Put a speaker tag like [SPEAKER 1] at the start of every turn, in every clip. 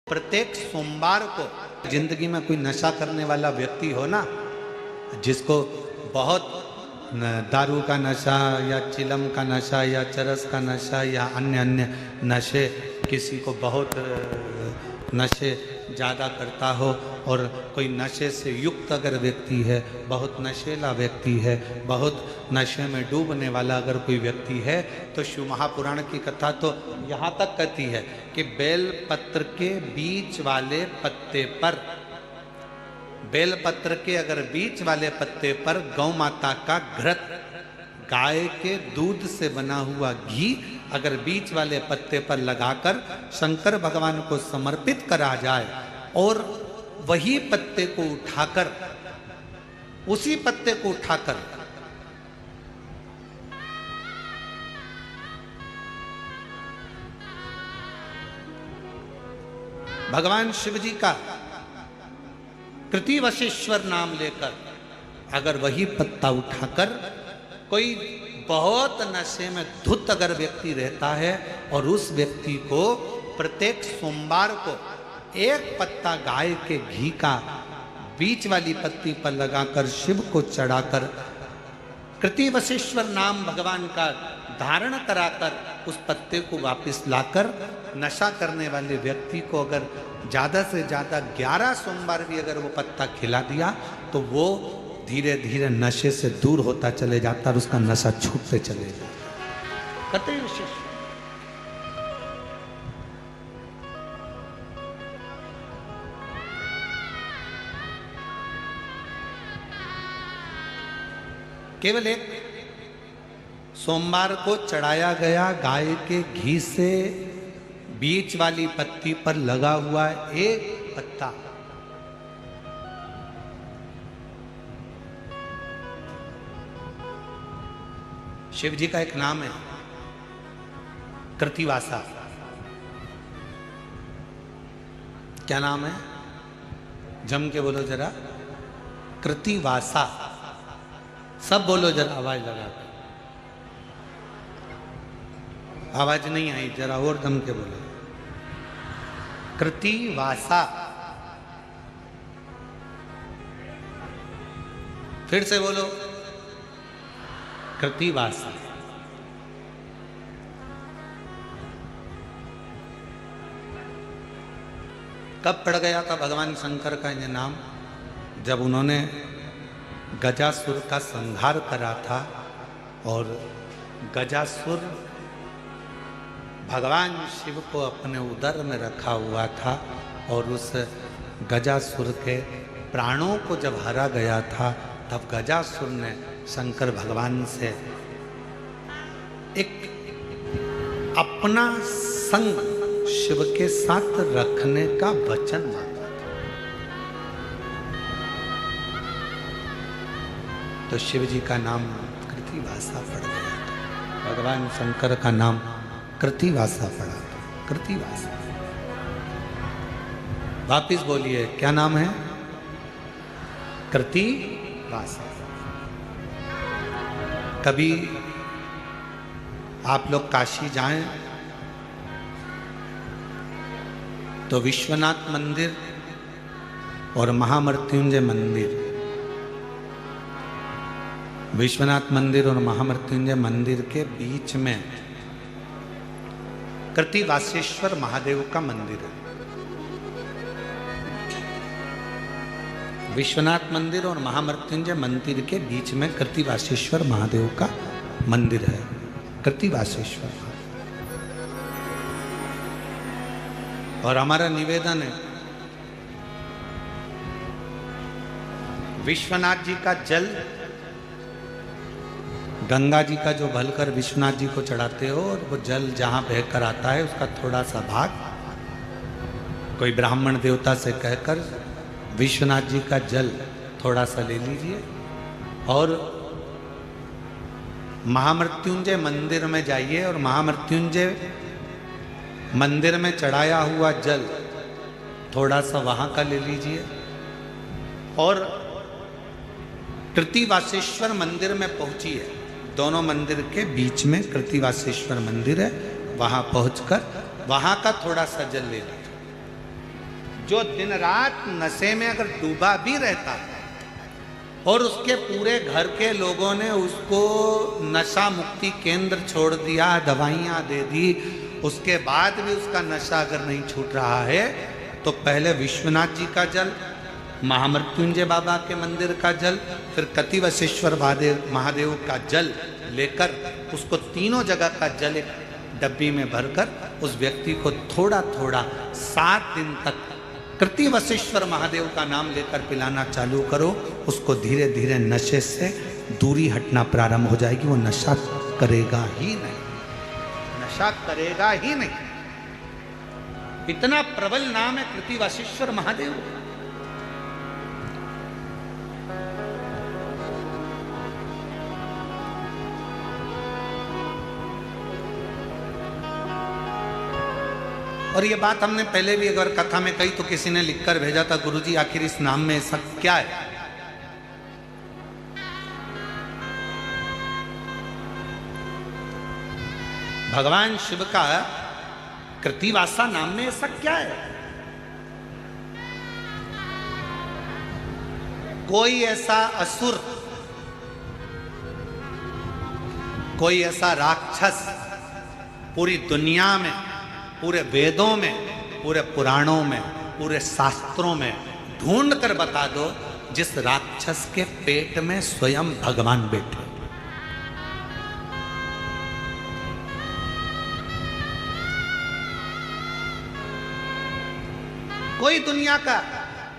[SPEAKER 1] प्रत्येक सोमवार को जिंदगी में कोई नशा करने वाला व्यक्ति हो ना, जिसको बहुत दारू का नशा या चिलम का नशा या चरस का नशा या अन्य अन्य नशे, किसी को बहुत नशे ज़्यादा करता हो और कोई नशे से युक्त अगर व्यक्ति है, बहुत नशेला व्यक्ति है, बहुत नशे में डूबने वाला अगर कोई व्यक्ति है, तो शिव महापुराण की कथा तो यहाँ तक कहती है कि बेलपत्र के बीच वाले पत्ते पर, बेलपत्र के अगर बीच वाले पत्ते पर गौ माता का घृत, गाय के दूध से बना हुआ घी अगर बीच वाले पत्ते पर लगाकर शंकर भगवान को समर्पित करा जाए और वही पत्ते को उठाकर, उसी पत्ते को उठाकर भगवान शिव जी का कृतिवशेश्वर नाम लेकर अगर वही पत्ता उठाकर कोई बहुत नशे में धुत अगर व्यक्ति रहता है और उस व्यक्ति को प्रत्येक सोमवार को एक पत्ता गाय के घी का बीच वाली पत्ती पर लगाकर शिव को चढ़ाकर कृतिवशेश्वर नाम भगवान का धारण कराकर उस पत्ते को वापस लाकर नशा करने वाले व्यक्ति को अगर ज़्यादा से ज़्यादा 11 सोमवार भी अगर वो पत्ता खिला दिया तो वो धीरे धीरे नशे से दूर होता चले जाता और उसका नशा छूटते चले जाता। कतई विशेष केवल एक सोमवार को चढ़ाया गया गाय के घी से बीच वाली पत्ती पर लगा हुआ एक पत्ता, शिव जी का एक नाम है कृतिवासा। क्या नाम है? जम के बोलो जरा, कृतिवासा। सब बोलो जरा आवाज लगा कर। आवाज नहीं आई, जरा और दम के बोलो। कृतिवासा। फिर से बोलो, कृतिवासा। कब पड़ गया था भगवान शंकर का ये नाम? जब उन्होंने गजासुर का संहार करा था और गजासुर भगवान शिव को अपने उदर में रखा हुआ था और उस गजासुर के प्राणों को जब हरा गया था, तब गजासुर ने शंकर भगवान से एक अपना संग शिव के साथ रखने का वचन मांगा था। तो शिव जी का नाम कृतिवासा पड़ गया था, भगवान शंकर का नाम कृतिवासा पड़ा था। कृतिवासा। वापिस बोलिए, क्या नाम है? कृतिवासा। कभी आप लोग काशी जाएं तो विश्वनाथ मंदिर और महामृत्युंजय मंदिर, विश्वनाथ मंदिर और महामृत्युंजय मंदिर के बीच में कृतिवासेश्वर महादेव का मंदिर है। विश्वनाथ मंदिर और महामृत्युंजय मंदिर के बीच में कृतिवासेश्वर महादेव का मंदिर है। कृतिवासेश्वर। और हमारा निवेदन है, विश्वनाथ जी का जल, गंगा जी का जो भलकर विश्वनाथ जी को चढ़ाते हो और वो जल जहाँ बहकर आता है उसका थोड़ा सा भाग कोई ब्राह्मण देवता से कहकर विश्वनाथ जी का जल थोड़ा सा ले लीजिए और महामृत्युंजय मंदिर में जाइए और महामृत्युंजय मंदिर में चढ़ाया हुआ जल थोड़ा सा वहाँ का ले लीजिए और कृतिवासेश्वर मंदिर में पहुँचिए। दोनों मंदिर के बीच में कृतिवासेश्वर मंदिर है, वहाँ पहुँचकर वहाँ का थोड़ा सा जल ले लीजिए जो दिन रात नशे में अगर डूबा भी रहता है और उसके पूरे घर के लोगों ने उसको नशा मुक्ति केंद्र छोड़ दिया, दवाइयाँ दे दी, उसके बाद भी उसका नशा अगर नहीं छूट रहा है तो पहले विश्वनाथ जी का जल, महामृत्युंजय बाबा के मंदिर का जल, फिर कतिवसेश्वर महादेव का जल लेकर उसको तीनों जगह का जल एक डब्बी में भरकर उस व्यक्ति को थोड़ा थोड़ा 7 दिन तक कृतिवसेश्वर महादेव का नाम लेकर पिलाना चालू करो। उसको धीरे धीरे नशे से दूरी हटना प्रारंभ हो जाएगी। वो नशा करेगा ही नहीं, नशा करेगा ही नहीं। इतना प्रबल नाम है कृतिवसेश्वर महादेव। और ये बात हमने पहले भी अगर कथा में कही तो किसी ने लिखकर भेजा था, गुरुजी आखिर इस नाम में ऐसा क्या है? भगवान शिव का कृतिवासा नाम में ऐसा क्या है? कोई ऐसा असुर, कोई ऐसा राक्षस पूरी दुनिया में, पूरे वेदों में, पूरे पुराणों में, पूरे शास्त्रों में ढूंढ कर बता दो जिस राक्षस के पेट में स्वयं भगवान बैठे। कोई दुनिया का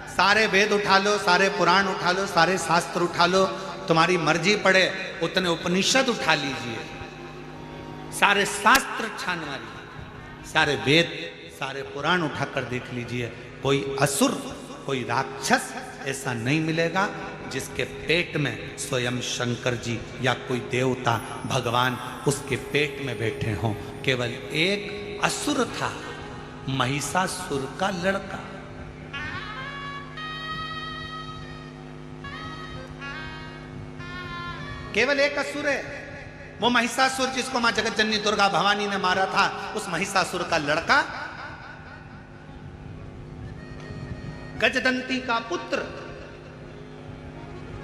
[SPEAKER 1] सारे वेद उठा लो, सारे पुराण उठा लो, सारे शास्त्र उठा लो, तुम्हारी मर्जी पड़े उतने उपनिषद उठा लीजिए, सारे शास्त्र छान मारिए, सारे वेद, सारे पुराण उठाकर देख लीजिए, कोई असुर, कोई राक्षस ऐसा नहीं मिलेगा जिसके पेट में स्वयं शंकर जी या कोई देवता भगवान उसके पेट में बैठे हों। केवल एक असुर था, महिषासुर का लड़का। केवल एक असुर है, वो महिषासुर जिसको मां जगत जननी दुर्गा भवानी ने मारा था, उस महिषासुर का लड़का गजदंती का पुत्र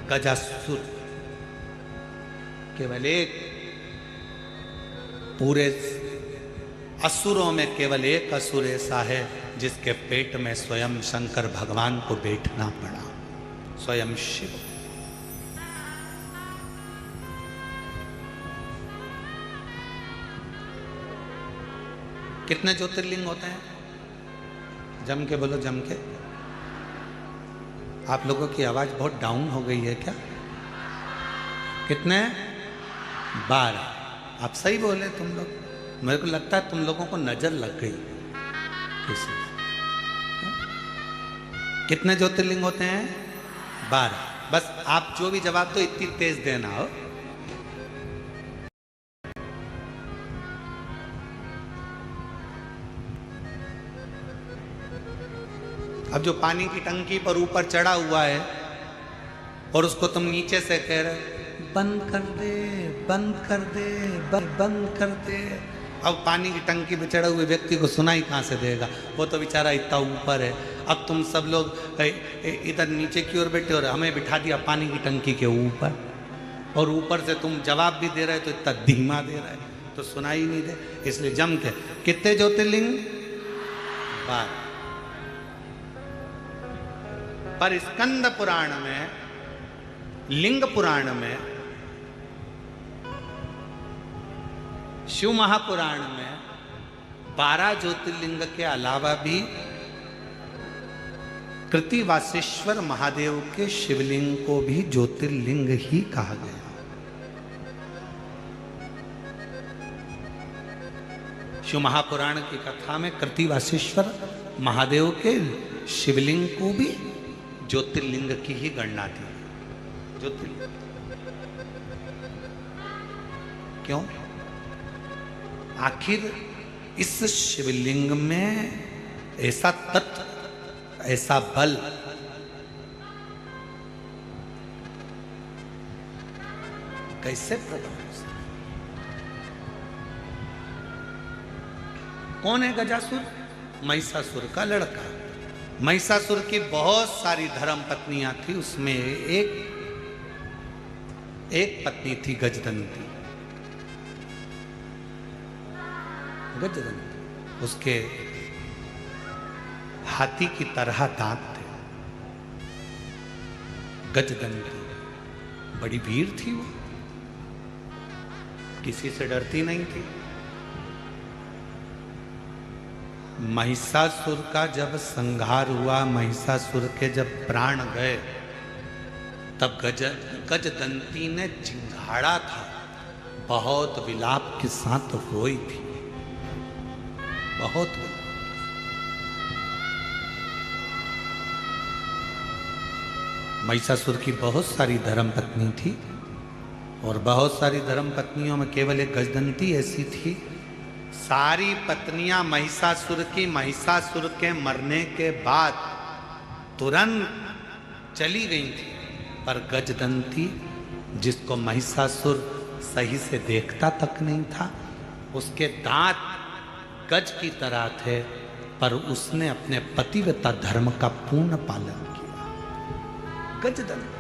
[SPEAKER 1] गजासुर। केवल एक, पूरे असुरों में केवल एक असुर ऐसा है जिसके पेट में स्वयं शंकर भगवान को बैठना पड़ा, स्वयं शिव। कितने ज्योतिर्लिंग होते हैं? जम के बोलो, जम के। आप लोगों की आवाज बहुत डाउन हो गई है क्या? कितने? 12। आप सही बोले तुम लोग। मेरे को लगता है तुम लोगों को नजर लग गई किसी। कितने ज्योतिर्लिंग होते हैं? 12। बस आप जो भी जवाब दो इतनी तेज देना हो। अब जो पानी की टंकी पर ऊपर चढ़ा हुआ है और उसको तुम नीचे से कह रहे बंद कर दे, बंद कर दे, बंद कर दे, अब पानी की टंकी पर चढ़े हुए व्यक्ति को सुनाई कहाँ से देगा? वो तो बेचारा इतना ऊपर है। अब तुम सब लोग इधर नीचे की ओर बैठे और हमें बिठा दिया पानी की टंकी के ऊपर, और ऊपर से तुम जवाब भी दे रहे तो इतना धीमा दे रहे तो सुनाई नहीं दे। इसलिए जम के। कितने ज्योतिर्लिंग? 12। पर स्कंद पुराण में, लिंग पुराण में, शिव महापुराण में 12 ज्योतिर्लिंग के अलावा भी कृतिवासेश्वर महादेव के शिवलिंग को भी ज्योतिर्लिंग ही कहा गया। शिव महापुराण की कथा में कृतिवासेश्वर महादेव के शिवलिंग को भी ज्योतिर्लिंग की ही गणना थी। ज्योतिर्लिंग क्यों? आखिर इस शिवलिंग में ऐसा तत्व, ऐसा बल, कैसे प्रकट हो सकता? कौन है गजासुर? महिषासुर का लड़का। महिषासुर की बहुत सारी धर्म पत्नियां थी, उसमें एक पत्नी थी गजदंती। गजदंती, उसके हाथी की तरह दांत थे। गजदंती बड़ी वीर थी, वो किसी से डरती नहीं थी। महिषासुर का जब संहार हुआ, महिषासुर के जब प्राण गए, तब गजदंती ने चिंघाड़ा था, बहुत विलाप के साथ रोई थी, बहुत। महिषासुर की बहुत सारी धर्म पत्नी थी, और बहुत सारी धर्म पत्नियों में केवल एक गजदंती ऐसी थी। सारी पत्नियां महिषासुर के मरने के बाद तुरंत चली गई थी, पर गजदंती, जिसको महिषासुर सही से देखता तक नहीं था, उसके दांत गज की तरह थे, पर उसने अपने पतिव्रता धर्म का पूर्ण पालन किया। गजदंती।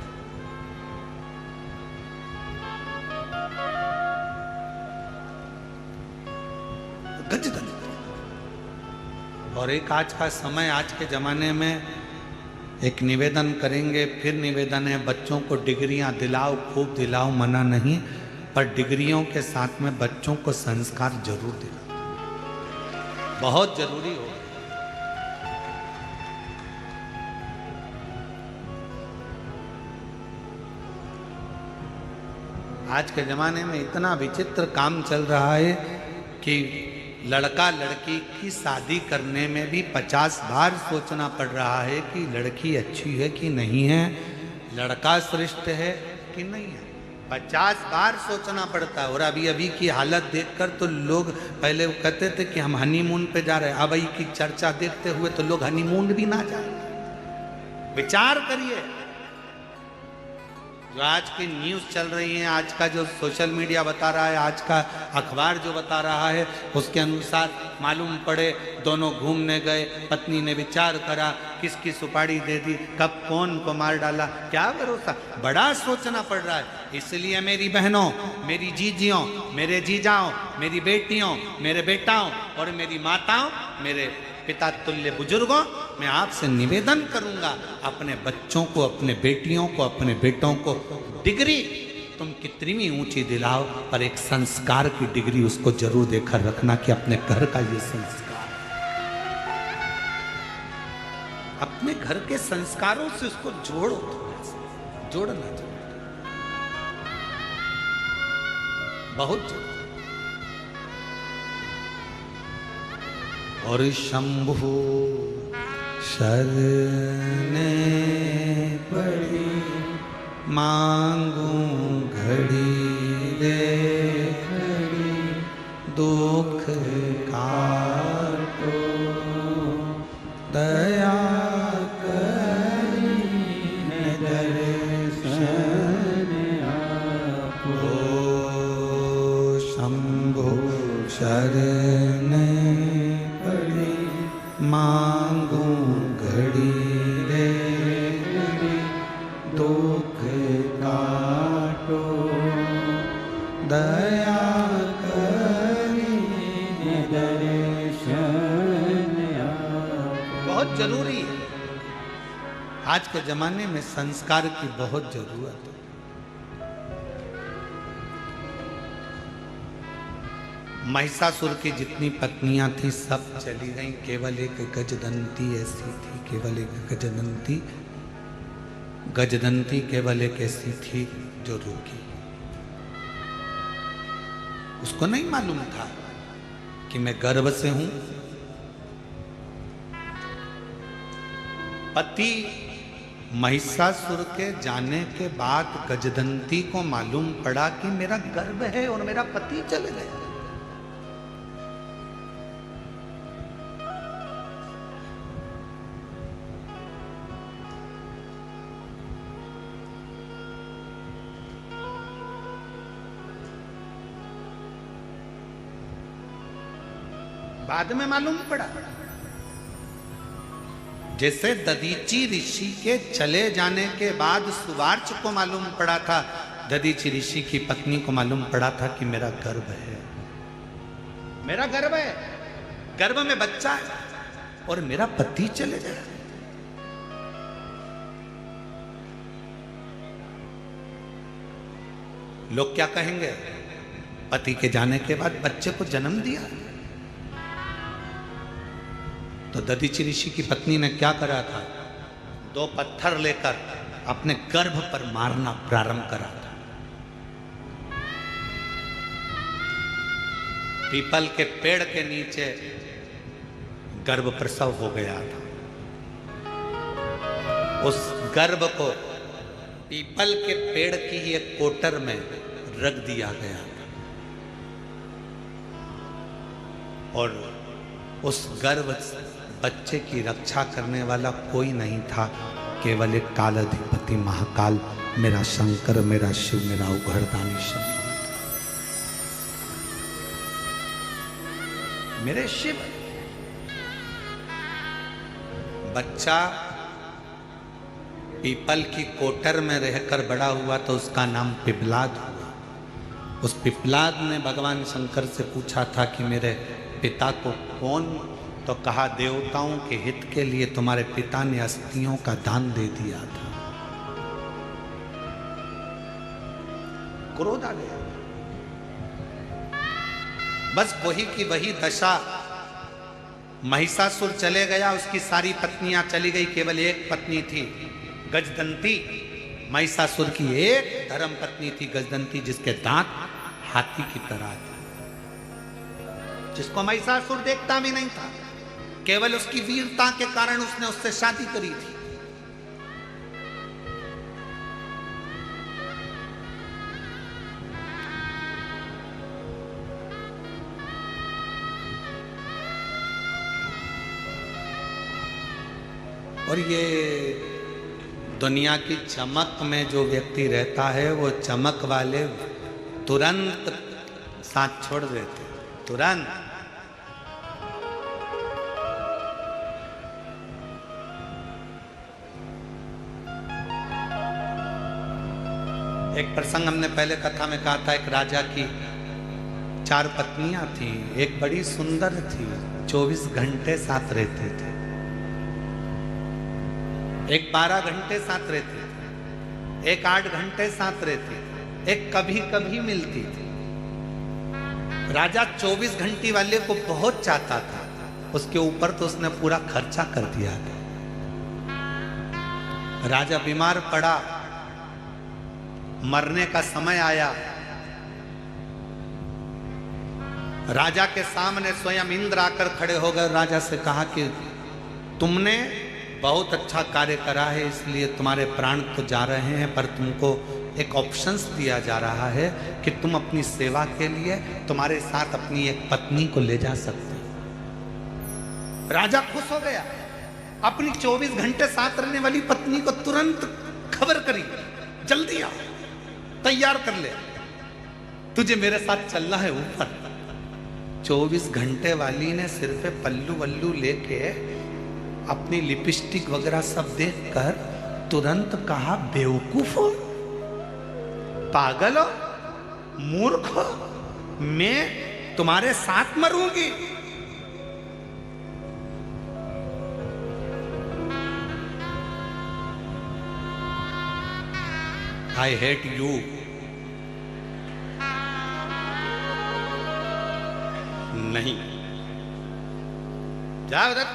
[SPEAKER 1] और एक आज का समय, आज के ज़माने में एक निवेदन करेंगे, फिर निवेदन है, बच्चों को डिग्रियां दिलाओ, खूब दिलाओ, मना नहीं, पर डिग्रियों के साथ में बच्चों को संस्कार जरूर दिलाओ, बहुत जरूरी हो। आज के ज़माने में इतना विचित्र काम चल रहा है कि लड़का लड़की की शादी करने में भी 50 बार सोचना पड़ रहा है कि लड़की अच्छी है कि नहीं है, लड़का श्रेष्ठ है कि नहीं है, 50 बार सोचना पड़ता है। और अभी की हालत देखकर तो लोग, पहले वो कहते थे कि हम हनीमून पे जा रहे हैं, अब की चर्चा देखते हुए तो लोग हनीमून भी ना जाए। विचार करिए, जो आज की न्यूज़ चल रही है, आज का जो सोशल मीडिया बता रहा है, आज का अखबार जो बता रहा है, उसके अनुसार मालूम पड़े दोनों घूमने गए, पत्नी ने विचार करा, किसकी सुपारी दे दी, कब कौन को मार डाला, क्या भरोसा, बड़ा सोचना पड़ रहा है। इसलिए मेरी बहनों, मेरी जीजियों, मेरे जीजाओं, मेरी बेटियों, मेरे बेटाओं और मेरी माताओं, मेरे पिता तुल्य बुजुर्गों, मैं आपसे निवेदन करूंगा, अपने बच्चों को, अपने बेटियों को, अपने बेटों को डिग्री तुम कितनी भी ऊंची दिलाओ, पर एक संस्कार की डिग्री उसको जरूर देकर रखना कि अपने घर का ये संस्कार, अपने घर के संस्कारों से उसको जोड़ो, जोड़ना चाहिए, बहुत जोड़ो। और शंभु शरणे पड़ी, मांगू घड़ी रे घड़ी, दुख काटो दया करी दर्शन आपो। शंभु शरणे मांगू घड़ी रे घड़ी, दुख काटो दया करी दर्शन आपो। बहुत जरूरी है, आज के जमाने में संस्कार की बहुत जरूरत है। महिषासुर की जितनी पत्नियां थी सब चली गईं, केवल एक गजदंती ऐसी थी, केवल एक गजदंती, गजदंती केवल एक ऐसी थी जो रुकी। उसको नहीं मालूम था कि मैं गर्भ से हूं। पति महिषासुर के जाने के बाद गजदंती को मालूम पड़ा कि मेरा गर्भ है और मेरा पति चले गए। बाद में मालूम पड़ा। जैसे दधीची ऋषि के चले जाने के बाद सुवार्च को मालूम पड़ा था, दधीची ऋषि की पत्नी को मालूम पड़ा था कि मेरा गर्भ है, मेरा गर्भ है, गर्भ में बच्चा है और मेरा पति चले जाए। लोग क्या कहेंगे? पति के जाने के बाद बच्चे को जन्म दिया। तो दधीची ऋषि की पत्नी ने क्या करा था? 2 पत्थर लेकर अपने गर्भ पर मारना प्रारंभ करा था। पीपल के पेड़ के नीचे गर्भ प्रसव हो गया था। उस गर्भ को पीपल के पेड़ की एक कोटर में रख दिया गया था और उस गर्भ बच्चे की रक्षा करने वाला कोई नहीं था, केवल एक कालाधिपति महाकाल मेरा शंकर, मेरा शिव, मेरा उघड़दानी शिव, मेरे शिव। बच्चा पीपल की कोटर में रहकर बड़ा हुआ तो उसका नाम पिपलाद हुआ। उस पिपलाद ने भगवान शंकर से पूछा था कि मेरे पिता को कौन, तो कहा देवताओं के हित के लिए तुम्हारे पिता ने अस्थियों का दान दे दिया था। क्रोध आ गया। बस वही की वही दशा। महिषासुर चले गया, उसकी सारी पत्नियां चली गई, केवल एक पत्नी थी गजदंती। महिषासुर की एक धर्म पत्नी थी गजदंती, जिसके दांत हाथी की तरह थे, जिसको महिषासुर देखता भी नहीं था, केवल उसकी वीरता के कारण उसने उससे शादी करी थी। और ये दुनिया की चमक में जो व्यक्ति रहता है, वो चमक वाले तुरंत साथ छोड़ देते, तुरंत। एक प्रसंग हमने पहले कथा में कहा था, एक राजा की 4 पत्नियां थी। एक बड़ी सुंदर थी, 24 घंटे साथ रहते थे। एक 12 घंटे साथ रहते थे, एक 8 घंटे साथ रहते थे, एक कभी कभी मिलती थी। राजा 24 घंटे वाले को बहुत चाहता था, उसके ऊपर तो उसने पूरा खर्चा कर दिया था। राजा बीमार पड़ा, मरने का समय आया। राजा के सामने स्वयं इंद्र आकर खड़े हो गए। राजा से कहा कि तुमने बहुत अच्छा कार्य करा है, इसलिए तुम्हारे प्राण तो जा रहे हैं, पर तुमको एक ऑप्शंस दिया जा रहा है कि तुम अपनी सेवा के लिए तुम्हारे साथ अपनी एक पत्नी को ले जा सकते हो। राजा खुश हो गया, अपनी 24 घंटे साथ रहने वाली पत्नी को तुरंत खबर करी, जल्दी आ, तैयार कर ले, तुझे मेरे साथ चलना है ऊपर। 24 घंटे वाली ने सिर पे पल्लू वल्लू लेके अपनी लिपस्टिक वगैरह सब देखकर तुरंत कहा, बेवकूफ हो, पागल हो, मूर्ख हो, मैं तुम्हारे साथ मरूंगी। I hate you. नहीं, जा उधर।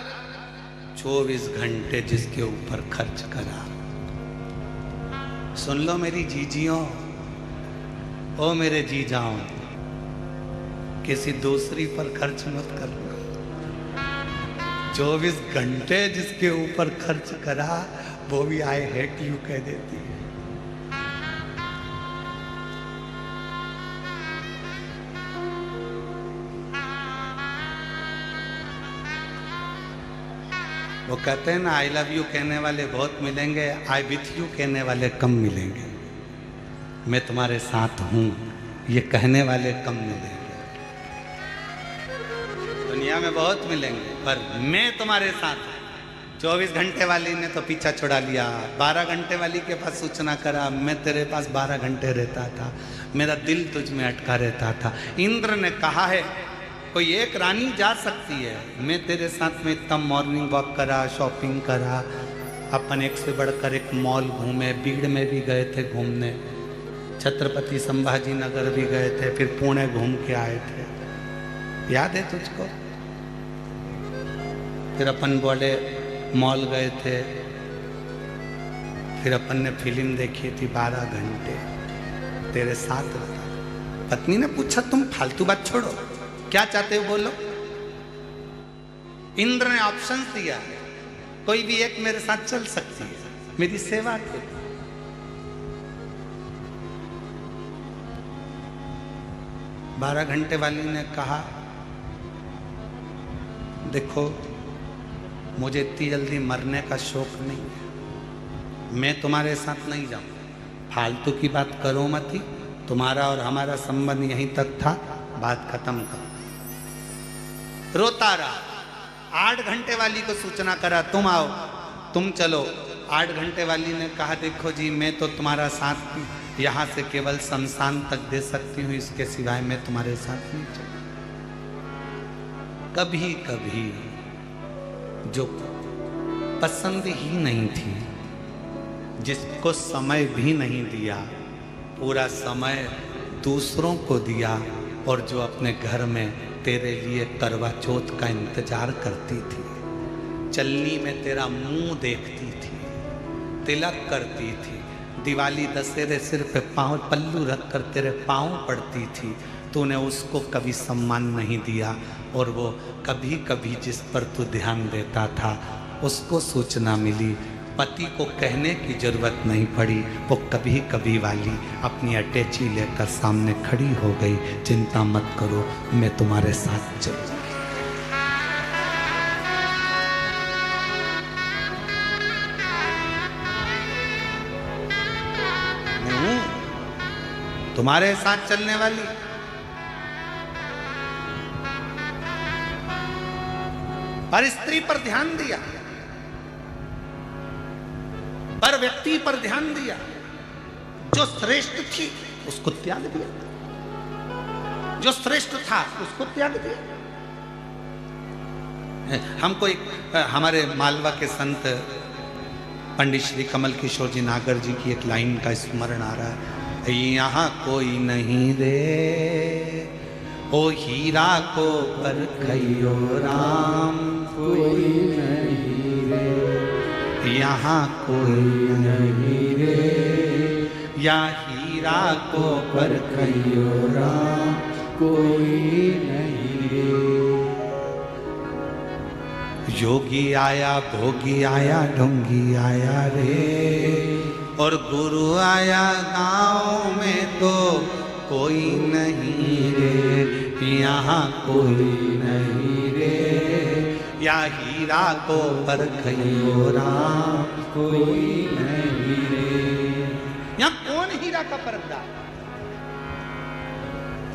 [SPEAKER 1] 24 घंटे जिसके ऊपर खर्च करा। सुन लो मेरी जीजियों, ओ मेरे जीजाओं, किसी दूसरी पर खर्च मत करना। 24 घंटे जिसके ऊपर खर्च करा, वो भी आई हेट यू कह देती है। वो कहते हैं ना, आई लव यू कहने वाले बहुत मिलेंगे, आई विथ यू कहने वाले कम मिलेंगे। मैं तुम्हारे साथ हूं, ये कहने वाले कम मिलेंगे। दुनिया में बहुत मिलेंगे, पर मैं तुम्हारे साथ हूं, 24 घंटे वाली ने तो पीछा छुड़ा लिया, 12 घंटे वाली के पास सूचना करा, मैं तेरे पास 12 घंटे रहता था, मेरा दिल तुझ में अटका रहता था। इंद्र ने कहा है कोई एक रानी जा सकती है, मैं तेरे साथ में इतना मॉर्निंग वॉक करा, शॉपिंग करा, अपन एक से बढ़कर एक मॉल घूमे, बीड़ में भी गए थे घूमने, छत्रपति संभाजी नगर भी गए थे, फिर पुणे घूम के आए थे, याद है तुझको? फिर अपन बोले मॉल गए थे, फिर अपन ने फिल्म देखी थी 12 घंटे तेरे साथ रहा। पत्नी ने पूछा तुम फालतू बात छोड़ो, क्या चाहते हो बोलो। इंद्र ने ऑप्शन दिया, कोई भी एक मेरे साथ चल सकती है, मेरी सेवा के। 12 घंटे वाली ने कहा देखो मुझे इतनी जल्दी मरने का शौक नहीं है, मैं तुम्हारे साथ नहीं जाऊं, फालतू की बात करो मत ही, तुम्हारा और हमारा संबंध यहीं तक था, बात खत्म करो। रोता रहा। 8 घंटे वाली को सूचना करा तुम आओ, तुम चलो। 8 घंटे वाली ने कहा देखो जी मैं तो तुम्हारा साथ यहाँ से केवल शमशान तक दे सकती हूँ, इसके सिवाय मैं तुम्हारे साथ नहीं चलूँ। कभी कभी जो पसंद ही नहीं थी, जिसको समय भी नहीं दिया, पूरा समय दूसरों को दिया, और जो अपने घर में तेरे लिए करवा चौथ का इंतजार करती थी, चलनी में तेरा मुंह देखती थी, तिलक करती थी, दिवाली दशहरे सिर पे पाँव पल्लू रख कर तेरे पाँव पड़ती थी, तूने उसको कभी सम्मान नहीं दिया। और वो कभी कभी जिस पर तू ध्यान देता था उसको सूचना मिली, पति को कहने की जरूरत नहीं पड़ी, वो कभी कभी वाली अपनी अटैची लेकर सामने खड़ी हो गई, चिंता मत करो मैं तुम्हारे साथ चलूंगी। तुम्हारे साथ चलने वाली। पर स्त्री पर ध्यान दिया, पर व्यक्ति पर ध्यान दिया, जो श्रेष्ठ थी उसको त्याग दिया, जो श्रेष्ठ था उसको त्याग दिया। हमको एक हमारे मालवा के संत पंडित श्री कमल किशोर जी नागर जी की एक लाइन का स्मरण आ रहा है, यहाँ कोई नहीं रे ओ हीरा को परखइयो राम, कोई नहीं रे यहाँ कोई नहीं रे, या हीरा को परखइयो राम, कोई नहीं रे। योगी आया भोगी आया ढोंगी आया रे, और गुरु आया गाँव में तो कोई नहीं रे, यहाँ कोई नहीं रे, या हीरा को परखइयो राम, कोई नहीं रे। यहाँ कौन हीरा का परखदार?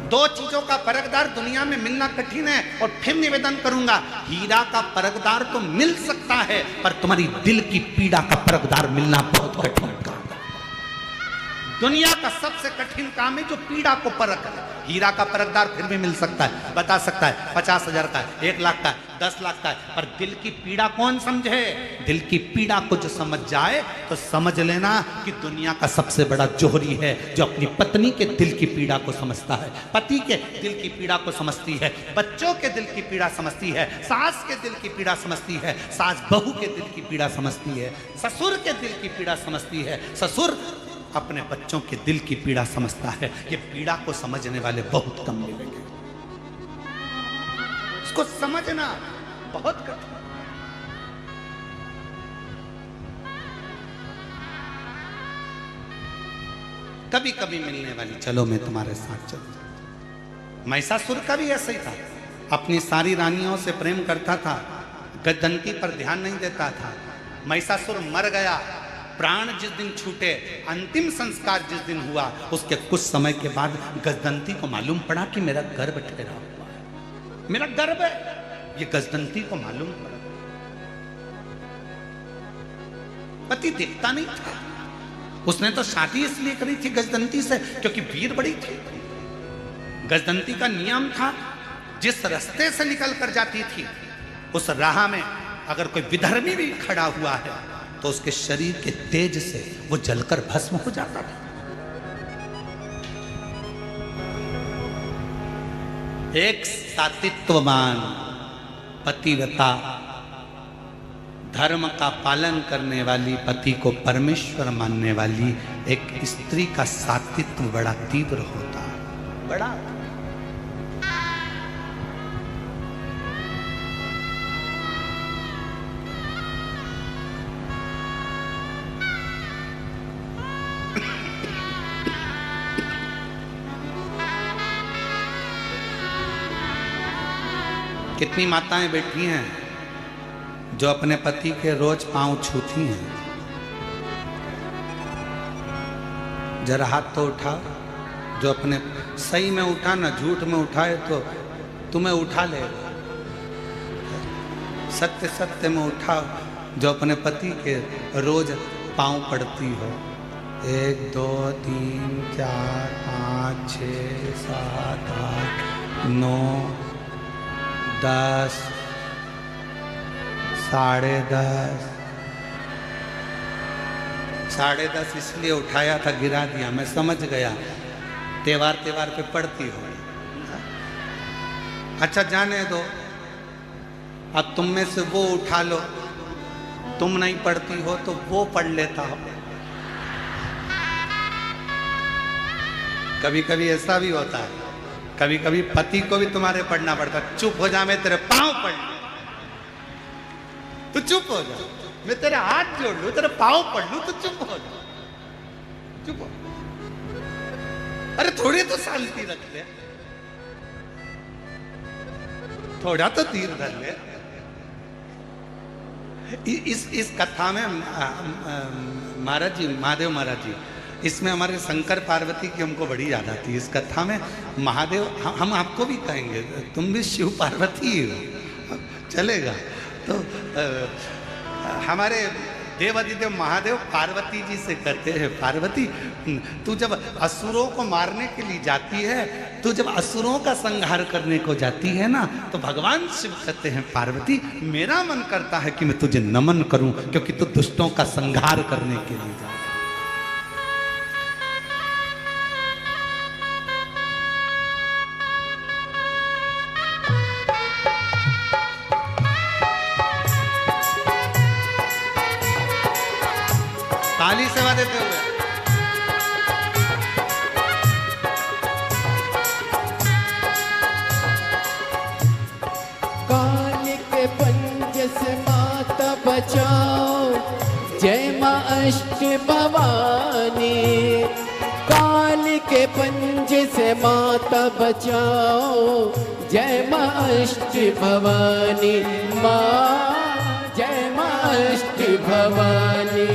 [SPEAKER 1] 2 चीजों का परखदार दुनिया में मिलना कठिन है, और फिर निवेदन करूंगा, हीरा का परखदार तो मिल सकता है, पर तुम्हारी दिल की पीड़ा का परखदार मिलना बहुत कठिन काम है। दुनिया का सबसे कठिन काम है जो पीड़ा को परख है। हीरा का परखदार फिर भी मिल सकता है, बता सकता है 50,000 का है, 1 लाख का है, 10 लाख का है, पर दिल की पीड़ा कौन समझे? दिल की पीड़ा को जो समझ जाए तो समझ लेना कि दुनिया का सबसे बड़ा जोहरी है, जो अपनी पत्नी के दिल की पीड़ा को समझता है, पति के दिल की पीड़ा को समझती है, बच्चों के दिल की पीड़ा समझती है, सास के दिल की पीड़ा समझती है, सास बहू के दिल की पीड़ा समझती है, ससुर के दिल की पीड़ा समझती है, ससुर अपने बच्चों के दिल की पीड़ा समझता है। ये पीड़ा को समझने वाले बहुत कम मिलेंगे, इसको समझना बहुत कठिन। कभी कभी मिलने वाली, चलो मैं तुम्हारे साथ चलूं। महिषासुर का भी ऐसा ही था, अपनी सारी रानियों से प्रेम करता था, गजदंती पर ध्यान नहीं देता था। महिषासुर मर गया, प्राण जिस दिन छूटे, अंतिम संस्कार जिस दिन हुआ, उसके कुछ समय के बाद गजदंती को मालूम पड़ा कि मेरा गर्भ ठहरा हुआ है, मेरा गर्भ है, ये गजदंती को मालूम पड़ा। पति दिखता नहीं था। उसने तो शादी इसलिए करी थी गजदंती से क्योंकि वीर बड़ी थी। गजदंती का नियम था, जिस रास्ते से निकल कर जाती थी उस राह में अगर कोई विधर्मी भी खड़ा हुआ है तो उसके शरीर के तेज से वो जलकर भस्म हो जाता था। एक सातित्ववान पतिव्रता, धर्म का पालन करने वाली, पति को परमेश्वर मानने वाली एक स्त्री का सातित्व बड़ा तीव्र होता है, बड़ा। कितनी माताएं बैठी हैं जो अपने पति के रोज पांव छूती हैं। जरा हाथ तो उठाओ, जो अपने सही में उठा ना झूठ में उठाए तो तुम्हें उठा लेगा। सत्य सत्य में उठाओ, जो अपने पति के रोज पांव पड़ती हो। 1 2 3 4 5 6 7 8 9 10 10:30 10:30 इसलिए उठाया था, गिरा दिया, मैं समझ गया त्योहार पे पढ़ती हो। अच्छा जाने दो, अब तुम में से वो उठा लो, तुम नहीं पढ़ती हो तो वो पढ़ लेता हो। कभी कभी ऐसा भी होता है, कभी कभी पति को भी तुम्हारे पढ़ना पड़ता। चुप हो जा, मैं तेरे पांव पढ़ लूं, तू चुप हो जा, मैं तेरे हाथ जोड़ लूं, तेरे पांव पढ़ लूं, तू चुप हो जा, चुप हो। अरे थोड़ी तो शांति रख ले, थोड़ा तो धीर धर ले। इस कथा में महाराज जी, महादेव महाराज जी, इसमें हमारे शंकर पार्वती की हमको बड़ी याद आती है। इस कथा में महादेव, हम आपको भी कहेंगे तुम भी शिव पार्वती ही हो, चलेगा। तो हमारे देवादिदेव महादेव पार्वती जी से कहते हैं, पार्वती तू जब असुरों को मारने के लिए जाती है, तू जब असुरों का संहार करने को जाती है ना, तो भगवान शिव कहते हैं पार्वती मेरा मन करता है कि मैं तुझे नमन करूं, क्योंकि तू दुष्टों का संहार करने के लिए जा। ताली सेवा देते हुए
[SPEAKER 2] काल के पंज से माता बचाओ, जय मां अष्ट भवानी। काल के पंज से माता बचाओ, जय मां अष्ट भवानी। मां जय मां अष्ट भवानी।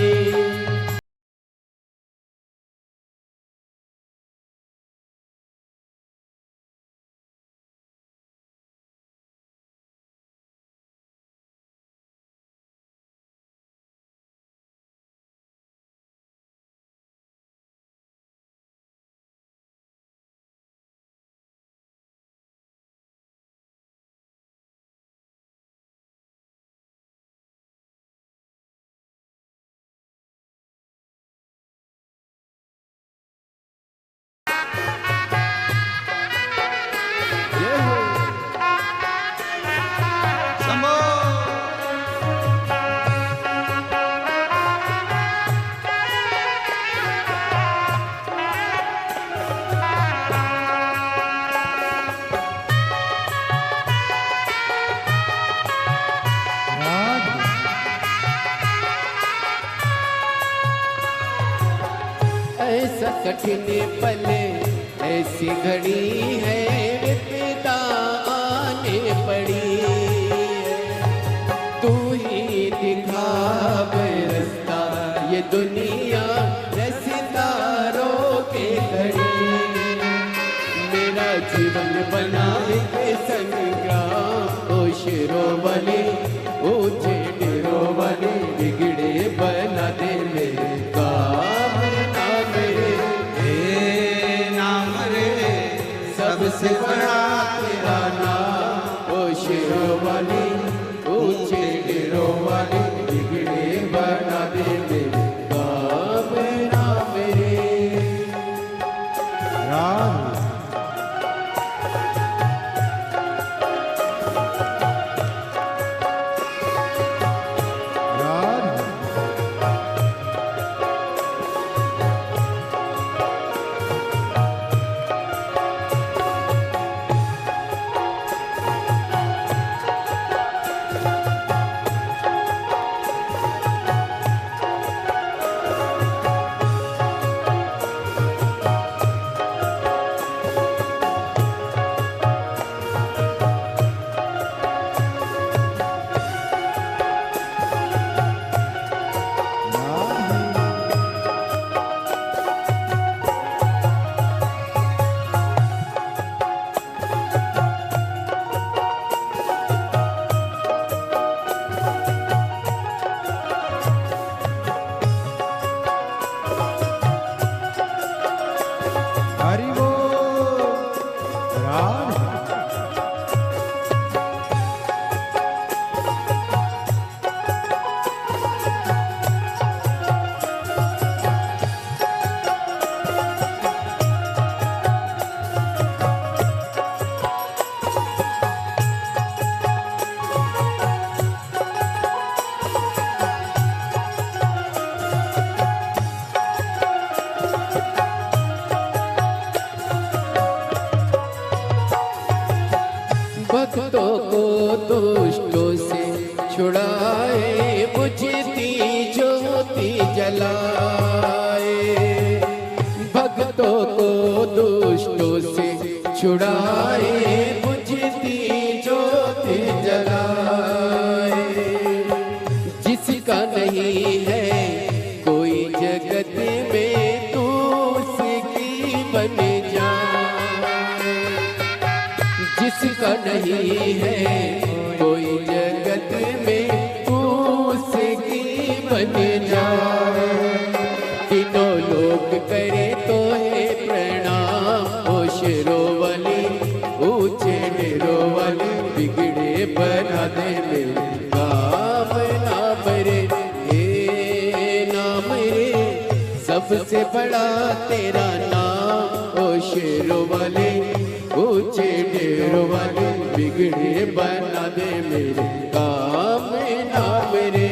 [SPEAKER 2] ऐसा कठिन पले, ऐसी घड़ी है, विपदा आने पड़ी। तू ही दिखा रास्ता, ये दुनिया रसीदारों के घड़ी। मेरा जीवन बना के संग्राम, ओ शेरों वाले, ओ जेडरों वाले, बिगड़े बना दे ज्योति जलाए, भक्तों को दुष्टों से छुड़ाए, बुझती ज्योति जलाए। जिसका नहीं है कोई जगत में, तू उसकी बन जा। जिसका नहीं है कोई जगत में, तू उसकी बन जा। तीनों लोग करे तो है प्रणाम, ओ शेरों वाली ऊंचे डेरों वाली, बिगड़े बना दे मेरे काम नाम रे, हे नाम रे। सबसे बड़ा तेरा नाम, ओ शेरों वाले ऊंचे डेरों वाले, बिगड़े बना दे मेरे काम नाम रे।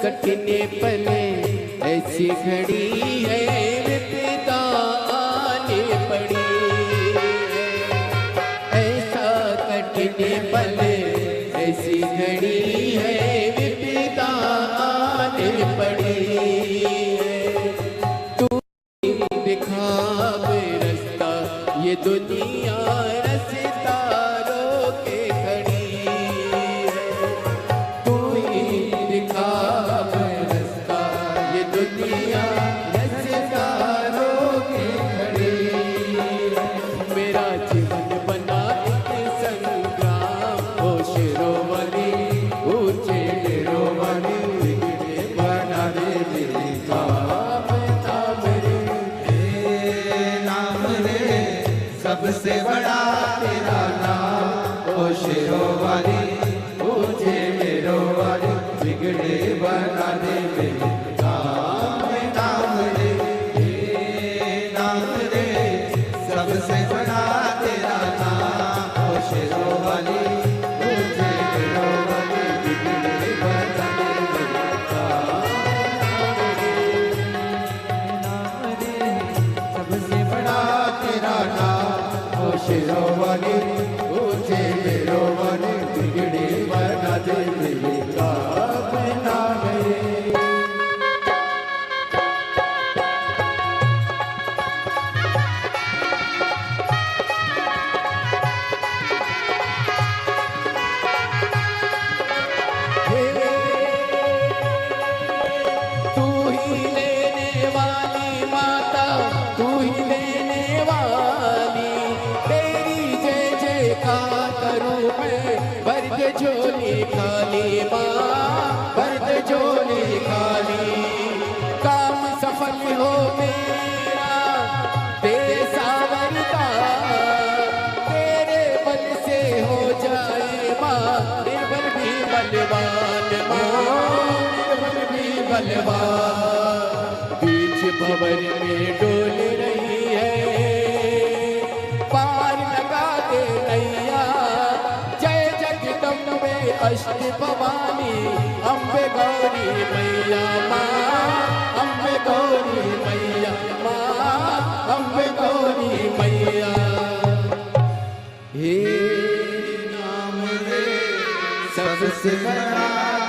[SPEAKER 2] कठिन पले ऐसी घड़ी है, विपदा आने पड़ी। ऐसा कठिन पले ऐसी घड़ी है, विपदा आने पड़ी। तू दिखा रास्ता, ये दुनिया रास्ता रोके खड़ी है। तू ही दिखा
[SPEAKER 3] सबसे बड़ा तेरा नाम, ओ शेरों वाली ऊंचे डेरों वाली, बिगड़े बना दे मेरे काम नाम रे, हे नाम रे। सबसे बड़ा तेरा नाम, ओ शेरों वाली ऊंचे डेरों वाली, बिगड़े बना दे मेरे काम नाम रे। सबसे बड़ा तेरा नाम, शेरों वाली ऊंचे डेरों वाली, बिगड़े बना दे मेरे काम नाम रे।
[SPEAKER 2] तू ही लेने वाली माता, तू ही लेने वाली, करूं मैं भरत झोली खाली माँ, भरत झोली खाली। काम सफल हो मेरा तेरे सावरता, तेरे बल से हो जाए माँ निर्बल भी बलवान, माँ निर्बल भी बलवान। बीच भंवर में डोल रही है, पार लगा दे नैया। जय जगदम्बे अष्ट भवानी, अम्बे गौरी मैया माँ, अम्बे गौरी मैया माँ, अम्बे गौरी मैया। हे नाम रे सबसे बड़ा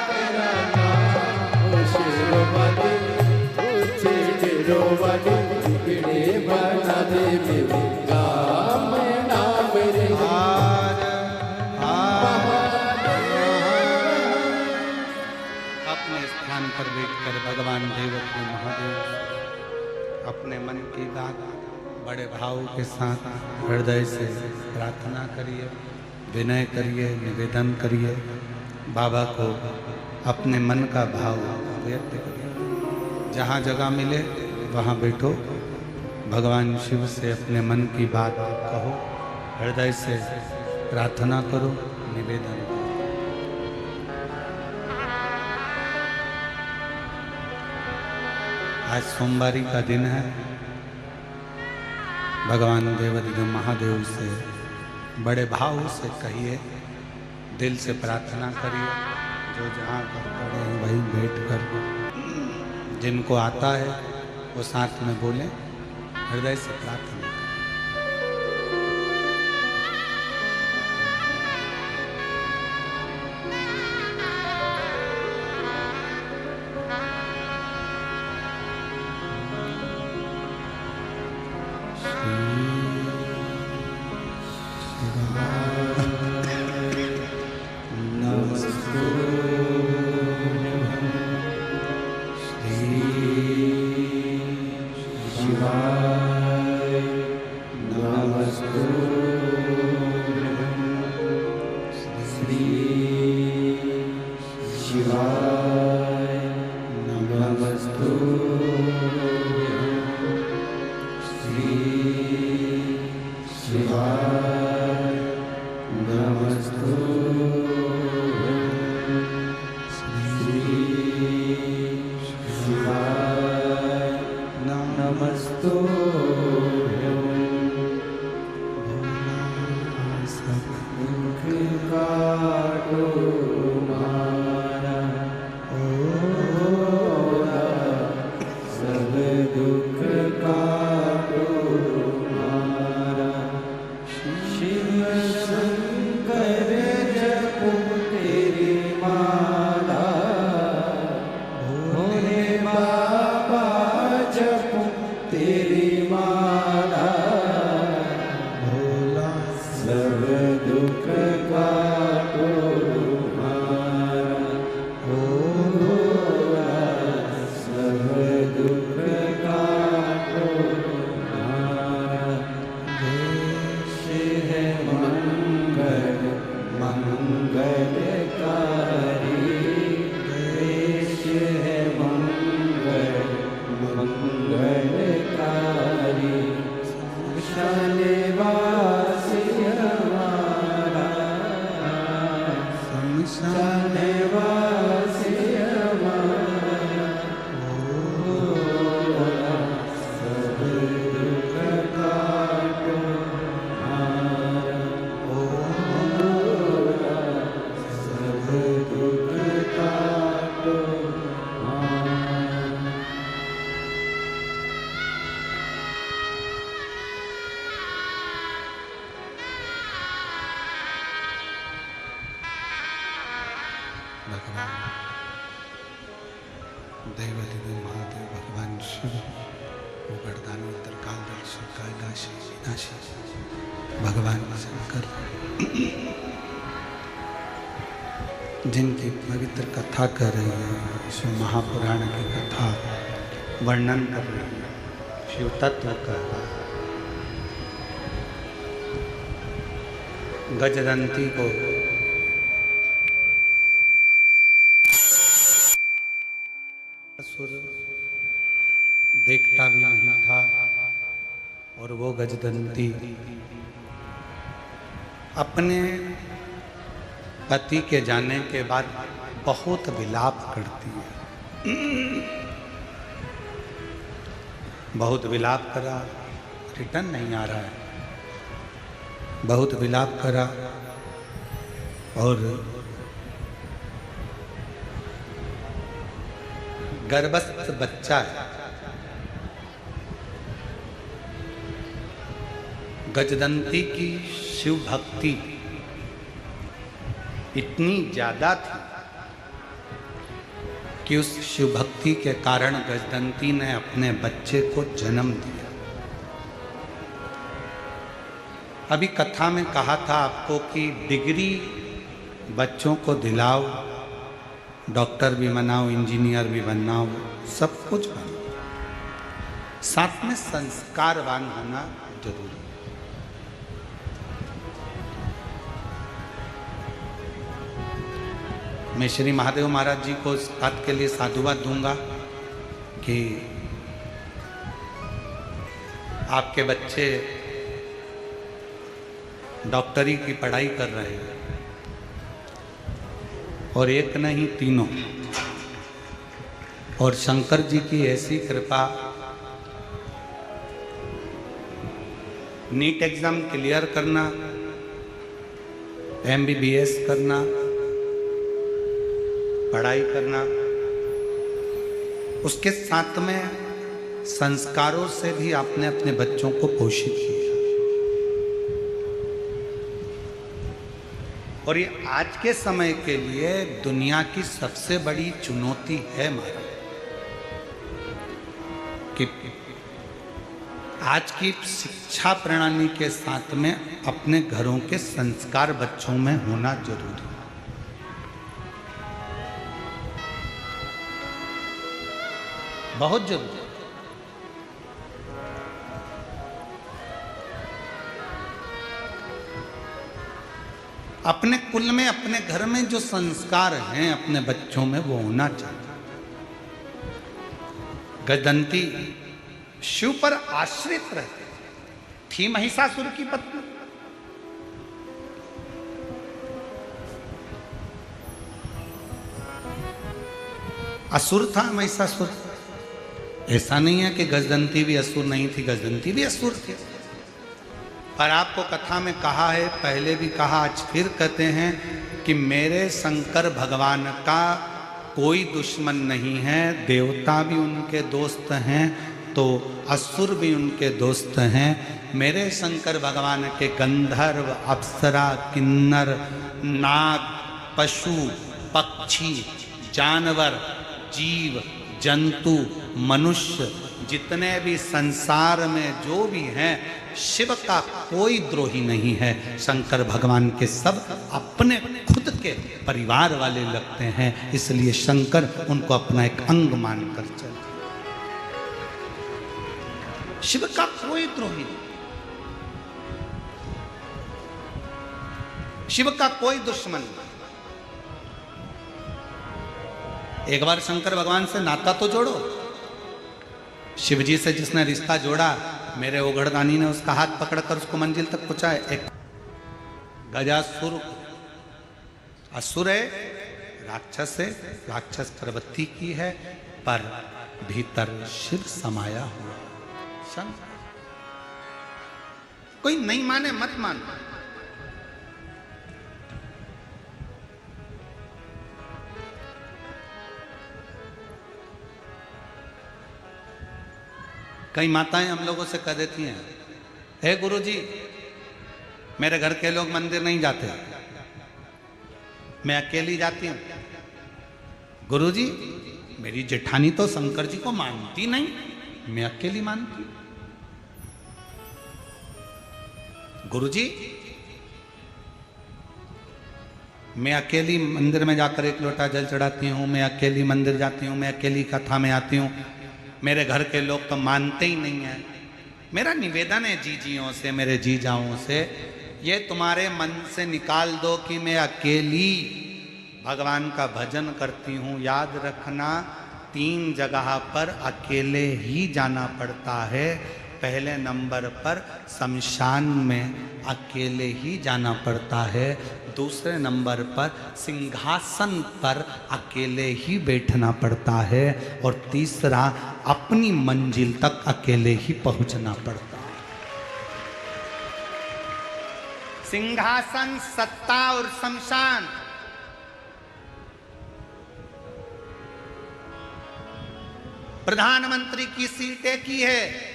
[SPEAKER 2] तेरा नाम, ओ शेरों वाली ऊंचे डेरों वाली, बिगड़े बना दे मेरे काम नाम रे।
[SPEAKER 1] बैठकर भगवान देवकी महादेव अपने मन की बात बड़े भाव के साथ हृदय से प्रार्थना करिए, विनय करिए, निवेदन करिए, बाबा को अपने मन का भाव व्यक्त करिए। जहाँ जगह मिले वहाँ बैठो, भगवान शिव से अपने मन की बात कहो, हृदय से प्रार्थना करो, निवेदन करो। आज सोमवारी का दिन है। भगवान देवाधिदेव महादेव से बड़े भाव से कहिए, दिल से प्रार्थना करिए। जो जहाँ पर खड़े हैं वहीं बैठकर जिनको आता है वो साथ में बोलें, हृदय से प्रार्थना। देवाधिदेव महादेव भगवान शिव उगरदानी उत्तरकालदर्शी कैलाशी विनाशी भगवान शंकर जिनकी पवित्र कथा कर रही है, शिव महापुराण की कथा वर्णन कर रही है, शिव तत्व का गजदंती को असुर देखता भी नहीं था और वो गजदंती अपने पति के जाने के बाद बहुत विलाप करती है। बहुत विलाप करा, रिटर्न नहीं आ रहा है। बहुत विलाप करा और गर्भस्थ बच्चा है। गजदंती की शिव भक्ति इतनी ज्यादा थी कि उस शिव भक्ति के कारण गजदंती ने अपने बच्चे को जन्म दिया। अभी कथा में कहा था आपको कि डिग्री बच्चों को दिलाओ डॉक्टर भी बनाओ, इंजीनियर भी बनाओ, सब कुछ बनाओ, साथ में संस्कारवान होना जरूरी है। मैं श्री महादेव महाराज जी को इस बात के लिए साधुवाद दूंगा कि आपके बच्चे डॉक्टरी की पढ़ाई कर रहे हैं, और एक नहीं तीनों, और शंकर जी की ऐसी कृपा, नीट एग्जाम क्लियर करना, MBBS करना, पढ़ाई करना, उसके साथ में संस्कारों से भी आपने अपने बच्चों को पोषित किया। और ये आज के समय के लिए दुनिया की सबसे बड़ी चुनौती है महाराज, कि आज की शिक्षा प्रणाली के साथ में अपने घरों के संस्कार बच्चों में होना जरूरी है। बहुत जरूरी। अपने कुल में, अपने घर में जो संस्कार हैं अपने बच्चों में, वो होना चाहिए। गजदंती शिव पर आश्रित रहते थी, महिषासुर की पत्नी। असुर था महिषासुर, ऐसा नहीं है कि गजदंती भी असुर नहीं थी, गजदंती भी असुर थी। पर आपको कथा में कहा है, पहले भी कहा, आज फिर कहते हैं कि मेरे शंकर भगवान का कोई दुश्मन नहीं है, देवता भी उनके दोस्त हैं, तो असुर भी उनके दोस्त हैं। मेरे शंकर भगवान के गंधर्व, अप्सरा, किन्नर, नाग, पशु, पक्षी, जानवर, जीव, जंतु, मनुष्य, जितने भी संसार में जो भी हैं, शिव का कोई द्रोही नहीं है। शंकर भगवान के सब अपने खुद के परिवार वाले लगते हैं, इसलिए शंकर उनको अपना एक अंग मानकर चलते। शिव का कोई द्रोही नहीं, शिव का कोई दुश्मन नहीं। एक बार शंकर भगवान से नाता तो जोड़ो। शिव जी से जिसने रिश्ता जोड़ा, मेरे ओघड़दानी ने उसका हाथ पकड़कर उसको मंजिल तक पहुंचाया। एक गजासुर, असुर है, राक्षस है, राक्षस प्रवृत्ति की है, पर भीतर शिव समाया हुआ। शंकर कोई नहीं माने मत मानो, कई माताएं हम लोगों से कह देती हैं, हे गुरुजी, मेरे घर के लोग मंदिर नहीं जाते, मैं अकेली जाती हूं। गुरुजी, मेरी जेठानी तो शंकर जी को मानती नहीं, मैं अकेली मानती हूं। गुरुजी, मैं अकेली मंदिर में जाकर एक लोटा जल चढ़ाती हूं, मैं अकेली मंदिर जाती हूं, मैं अकेली कथा में आती हूं, मेरे घर के लोग तो मानते ही नहीं हैं। मेरा निवेदन है जीजियों से, मेरे जीजाओं से, ये तुम्हारे मन से निकाल दो कि मैं अकेली भगवान का भजन करती हूँ। याद रखना, 3 जगह पर अकेले ही जाना पड़ता है। पहले नंबर पर शमशान में अकेले ही जाना पड़ता है, दूसरे नंबर पर सिंहासन पर अकेले ही बैठना पड़ता है, और तीसरा अपनी मंजिल तक अकेले ही पहुंचना पड़ता है। सिंहासन, सत्ता और शमशान, प्रधानमंत्री की सीट एक ही है,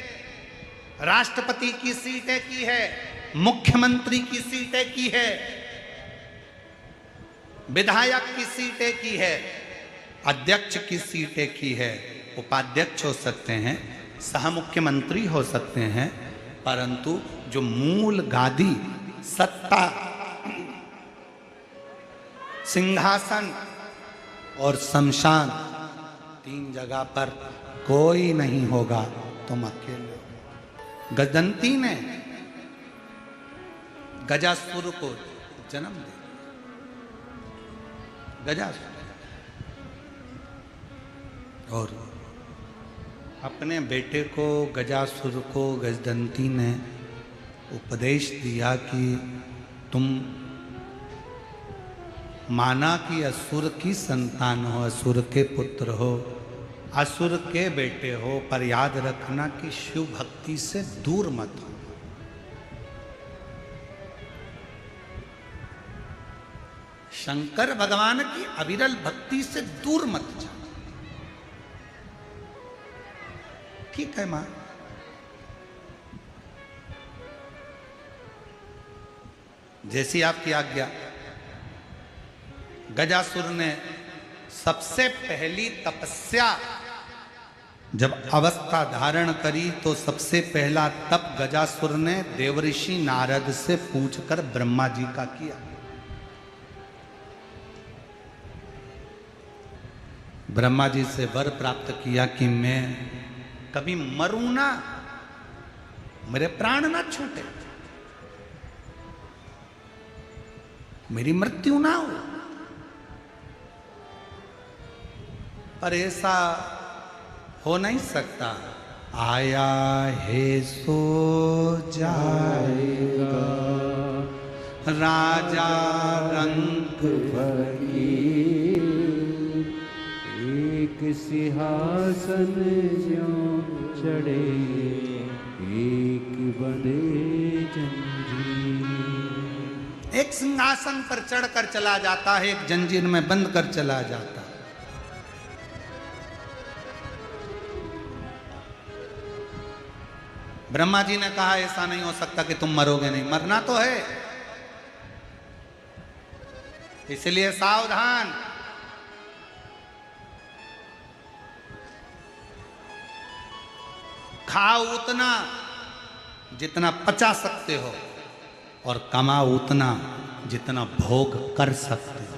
[SPEAKER 1] राष्ट्रपति की सीट एक ही है, मुख्यमंत्री की सीट एक ही है, विधायक की सीट एक ही है, अध्यक्ष की सीट एक ही है। उपाध्यक्ष हो सकते हैं, सह मुख्यमंत्री हो सकते हैं, परंतु जो मूल गादी, सत्ता, सिंहासन और शमशान, 3 जगह पर कोई नहीं होगा, तुम अकेले हो। गजदंती ने गजासुर को जन्म दिया। गजासुर और अपने बेटे को, गजासुर को गजदंती ने उपदेश दिया कि तुम माना कि असुर की संतान हो, असुर के पुत्र हो, असुर के बेटे हो, पर याद रखना कि शिव भक्ति से दूर मत हो। शंकर भगवान की अविरल भक्ति से दूर मत जाओ। ठीक है मां? जैसी आपकी आज्ञा। गजासुर ने सबसे पहली तपस्या जब अवस्था धारण करी तो सबसे पहला तप गजासुर ने देवऋषि नारद से पूछकर ब्रह्मा जी का किया। ब्रह्मा जी से वर प्राप्त किया कि मैं कभी मरूं ना, मेरे प्राण ना छूटे, मेरी मृत्यु ना हो। पर ऐसा हो नहीं सकता। आया है सो जाएगा, राजा रंग
[SPEAKER 2] फकीर, एक सिंहासन ज्यों चढ़े, एक बंधे जंजीर।
[SPEAKER 1] एक सिंहासन पर चढ़कर चला जाता है, एक जंजीर में बंद कर चला जाता है। ब्रह्मा जी ने कहा ऐसा नहीं हो सकता कि तुम मरोगे नहीं, मरना तो है, इसलिए सावधान। खाओ उतना जितना पचा सकते हो और कमाओ उतना जितना भोग कर सकते हो।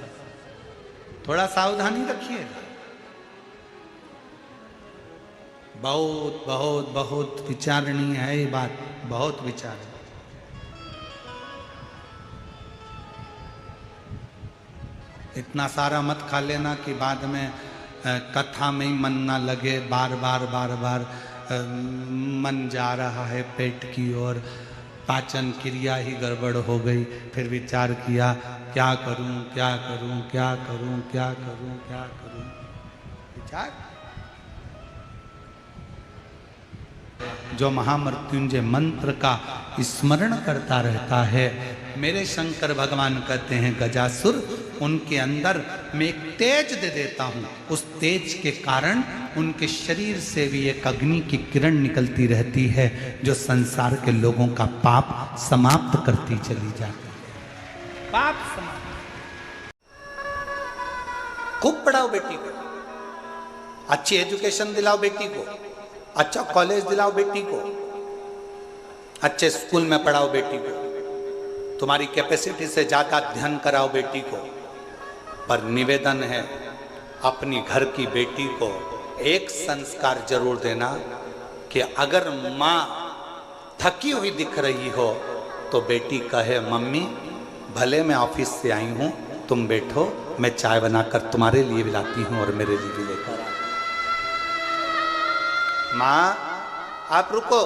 [SPEAKER 1] थोड़ा सावधानी रखिएगा। बहुत बहुत बहुत विचारणीय है ये बात, बहुत विचार। इतना सारा मत खा लेना कि बाद में कथा में ही मन ना लगे, बार बार मन जा रहा है पेट की ओर, पाचन क्रिया ही गड़बड़ हो गई। फिर विचार किया क्या करूं क्या करूं क्या करूं क्या करूं क्या करूं। विचार। जो महामृत्युंजय मंत्र का स्मरण करता रहता है, मेरे शंकर भगवान कहते हैं गजासुर, उनके अंदर मैं एक तेज दे देता हूं। उस तेज के कारण उनके शरीर से भी एक अग्नि की किरण निकलती रहती है जो संसार के लोगों का पाप समाप्त करती चली जाती है। पाप समाप्त। खूब पढ़ाओ बेटी को, अच्छी एजुकेशन दिलाओ बेटी को, अच्छा कॉलेज दिलाओ बेटी को, अच्छे स्कूल में पढ़ाओ बेटी को, तुम्हारी कैपेसिटी से ज्यादा अध्ययन कराओ बेटी को। पर निवेदन है अपनी घर की बेटी को एक संस्कार जरूर देना कि अगर माँ थकी हुई दिख रही हो तो बेटी कहे मम्मी भले मैं ऑफिस से आई हूँ, तुम बैठो, मैं चाय बनाकर तुम्हारे लिए भी लाती हूँ और मेरे लिए भी लेकर आ। माँ आप रुको,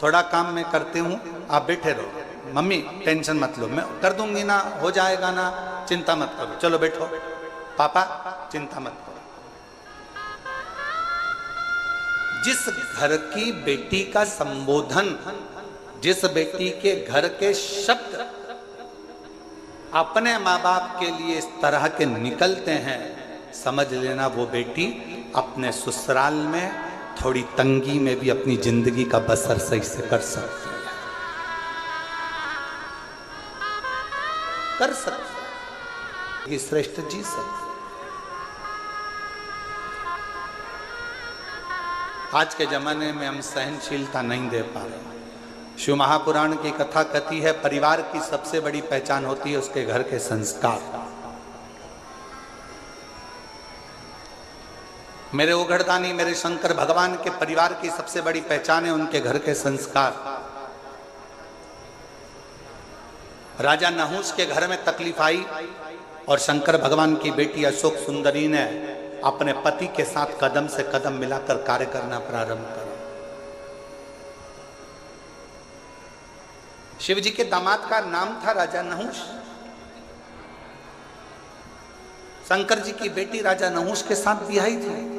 [SPEAKER 1] थोड़ा काम मैं करती हूँ, आप बैठे रहो। मम्मी टेंशन मत लो, मैं कर दूंगी ना, हो जाएगा ना, चिंता मत करो, चलो बैठो। पापा चिंता मत करो। जिस घर की बेटी का संबोधन, जिस बेटी के घर के शब्द अपने माँ बाप के लिए इस तरह के निकलते हैं, समझ लेना वो बेटी अपने ससुराल में थोड़ी तंगी में भी अपनी जिंदगी का बसर सही से कर सकती है, कर सकती है, श्रेष्ठ जी सकती। आज के जमाने में हम सहनशीलता नहीं दे पा रहे। शिव महापुराण की कथा कहती है परिवार की सबसे बड़ी पहचान होती है उसके घर के संस्कार। मेरे ओघड़दानी, मेरे शंकर भगवान के परिवार की सबसे बड़ी पहचान है उनके घर के संस्कार। राजा नहुष के घर में तकलीफ आई और शंकर भगवान की बेटी अशोक सुंदरी ने अपने पति के साथ कदम से कदम मिलाकर कार्य करना प्रारंभ करा। शिव जी के दामाद का नाम था राजा नहुष। शंकर जी की बेटी राजा नहुष के साथ ब्याही थी।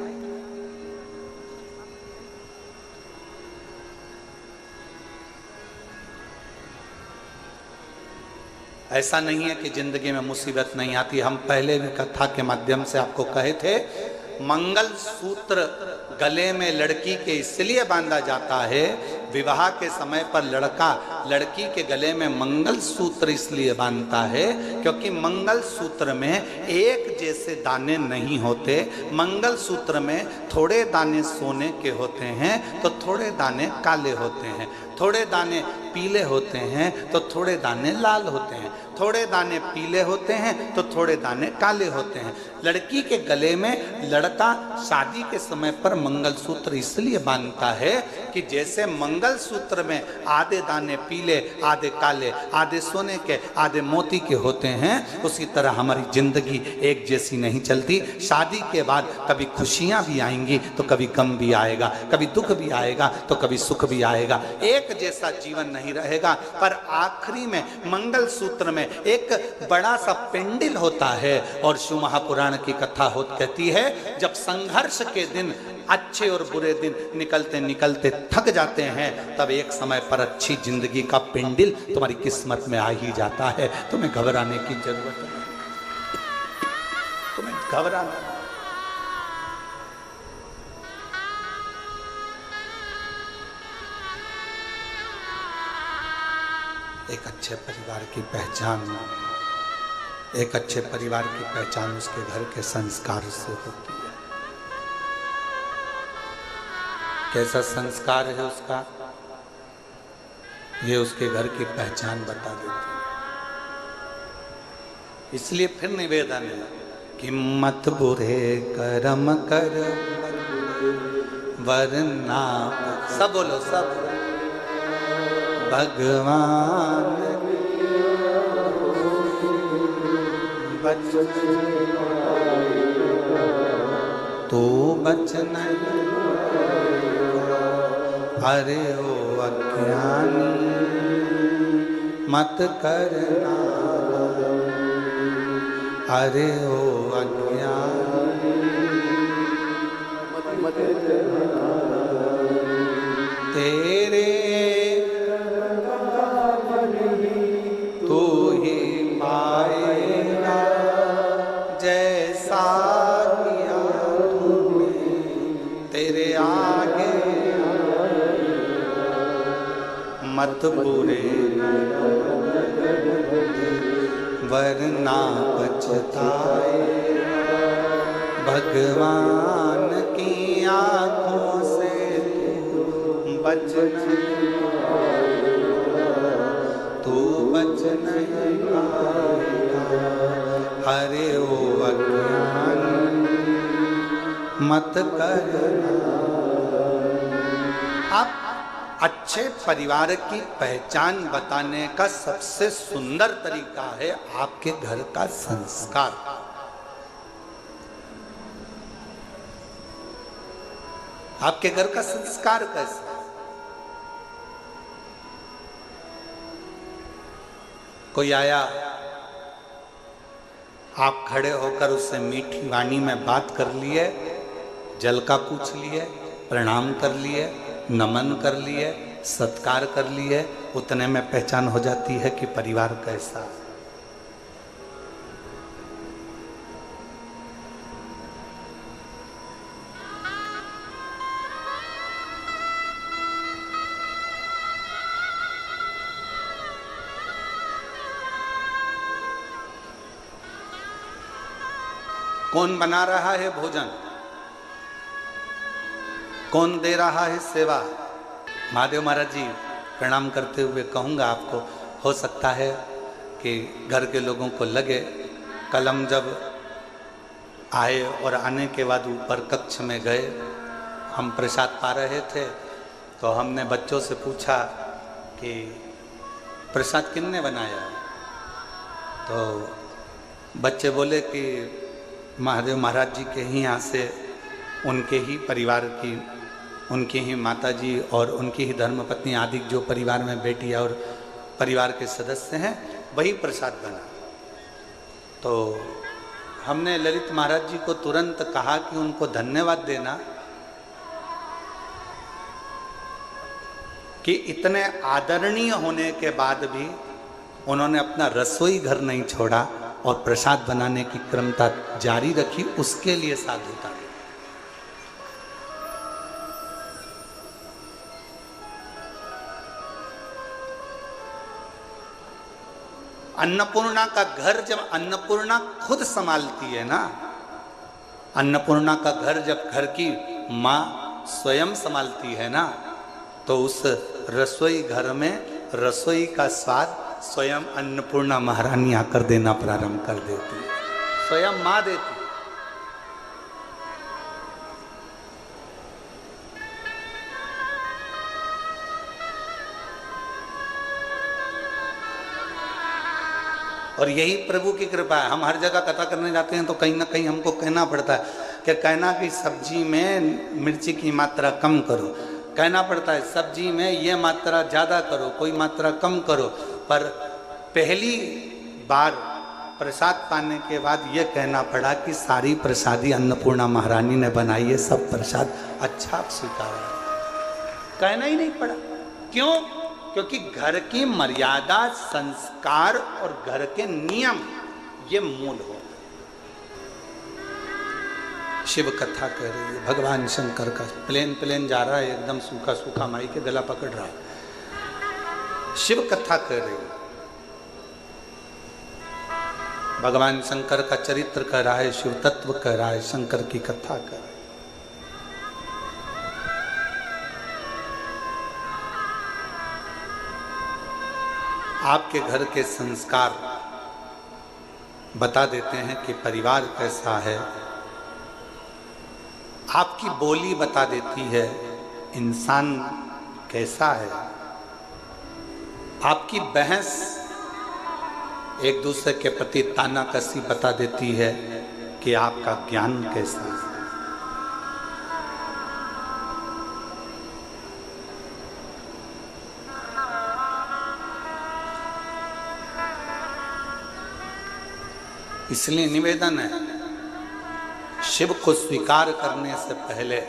[SPEAKER 1] ऐसा नहीं है कि जिंदगी में मुसीबत नहीं आती। हम पहले भी कथा के माध्यम से आपको कहे थे, मंगल सूत्र गले में लड़की के इसलिए बांधा जाता है, विवाह के समय पर लड़का लड़की के गले में मंगल सूत्र इसलिए बांधता है क्योंकि मंगल सूत्र में एक जैसे दाने नहीं होते। मंगल सूत्र में थोड़े दाने सोने के होते हैं तो थोड़े दाने काले होते हैं, थोड़े दाने पीले होते हैं तो थोड़े दाने लाल होते हैं, थोड़े दाने पीले होते हैं तो थोड़े दाने काले होते हैं। लड़की के गले में लड़का शादी के समय पर मंगलसूत्र इसलिए बांधता है कि जैसे मंगलसूत्र में आधे दाने पीले, आधे काले, आधे सोने के, आधे मोती के होते हैं, उसी तरह हमारी जिंदगी एक जैसी नहीं चलती। शादी के बाद कभी खुशियां भी आएंगी तो कभी गम भी आएगा, कभी दुख भी आएगा तो कभी सुख भी आएगा। एक जैसा जीवन नहीं रहेगा। पर आखिरी में मंगलसूत्र में एक बड़ा सा पेंडिल होता है और शिव महापुराण की कथा होती कहती है, जब संघर्ष के दिन, अच्छे और बुरे दिन निकलते निकलते थक जाते हैं, तब एक समय पर अच्छी जिंदगी का पेंडिल तुम्हारी किस्मत में आ ही जाता है। तुम्हें घबराने की जरूरत नहीं, तुम्हें घबराना। एक अच्छे परिवार की पहचान, एक अच्छे परिवार की पहचान उसके घर के संस्कार से होती है। कैसा संस्कार है उसका, ये उसके घर की पहचान बता देती है। इसलिए फिर निवेदन है कि मत बुरे कर्म कर वरना, सब बोलो सब, भगवान बच तो बच नहीं, अरे ओ अज्ञानी मत करना, अरे ओ अज्ञानी तेरे मत बुरे वरना पछताए, भगवान की आंखों से बच तू बच नहीं पाएगा, अरे ओ अज्ञान मत करना। आप अच्छे परिवार की पहचान बताने का सबसे सुंदर तरीका है आपके घर का संस्कार। आपके घर का संस्कार कैसा? कोई आया, आप खड़े होकर उससे मीठी वाणी में बात कर लिए, जल का पूछ लिए, प्रणाम कर लिए, नमन कर लिए, सत्कार कर लिए, उतने में पहचान हो जाती है कि परिवार कैसा। कौन बना रहा है भोजन, कौन दे रहा है सेवा। महादेव महाराज जी प्रणाम करते हुए कहूँगा आपको, हो सकता है कि घर के लोगों को लगे कलम जब आए और आने के बाद ऊपर कक्ष में गए। हम प्रसाद पा रहे थे तो हमने बच्चों से पूछा कि प्रसाद किसने बनाया है? तो बच्चे बोले कि महादेव महाराज जी के ही यहाँ से, उनके ही परिवार की, उनकी ही माता जी और उनकी ही धर्मपत्नी आदि जो परिवार में बेटी और परिवार के सदस्य हैं, वही प्रसाद बना। तो हमने ललित महाराज जी को तुरंत कहा कि उनको धन्यवाद देना कि इतने आदरणीय होने के बाद भी उन्होंने अपना रसोई घर नहीं छोड़ा और प्रसाद बनाने की क्रमता जारी रखी। उसके लिए साधुता। अन्नपूर्णा का घर जब अन्नपूर्णा खुद संभालती है ना, अन्नपूर्णा का घर जब घर की माँ स्वयं संभालती है ना, तो उस रसोई घर में रसोई का स्वाद स्वयं अन्नपूर्णा महारानी आकर देना प्रारंभ कर देती है, स्वयं माँ देती। और यही प्रभु की कृपा है। हम हर जगह कथा करने जाते हैं तो कहीं ना कहीं हमको कहना पड़ता है कि कहना कि सब्जी में मिर्ची की मात्रा कम करो, कहना पड़ता है सब्जी में ये मात्रा ज़्यादा करो, कोई मात्रा कम करो। पर पहली बार प्रसाद पाने के बाद ये कहना पड़ा कि सारी प्रसादी अन्नपूर्णा महारानी ने बनाई है, सब प्रसाद अच्छा स्वीकार। कहना ही नहीं पड़ा। क्यों? क्योंकि घर की मर्यादा, संस्कार और घर के नियम ये मूल हो। शिव कथा कह रही है, भगवान शंकर का प्लेन जा रहा है, एकदम सूखा सूखा माई के गला पकड़ रहा है। शिव कथा कर रही है, भगवान शंकर का चरित्र कह रहा है, शिव तत्व कह रहा है, शंकर की कथा कर रहा है। आपके घर के संस्कार बता देते हैं कि परिवार कैसा है, आपकी बोली बता देती है इंसान कैसा है, आपकी बहस एक दूसरे के प्रति तानाकसी बता देती है कि आपका ज्ञान कैसा है। इसलिए निवेदन है, शिव को स्वीकार करने से पहले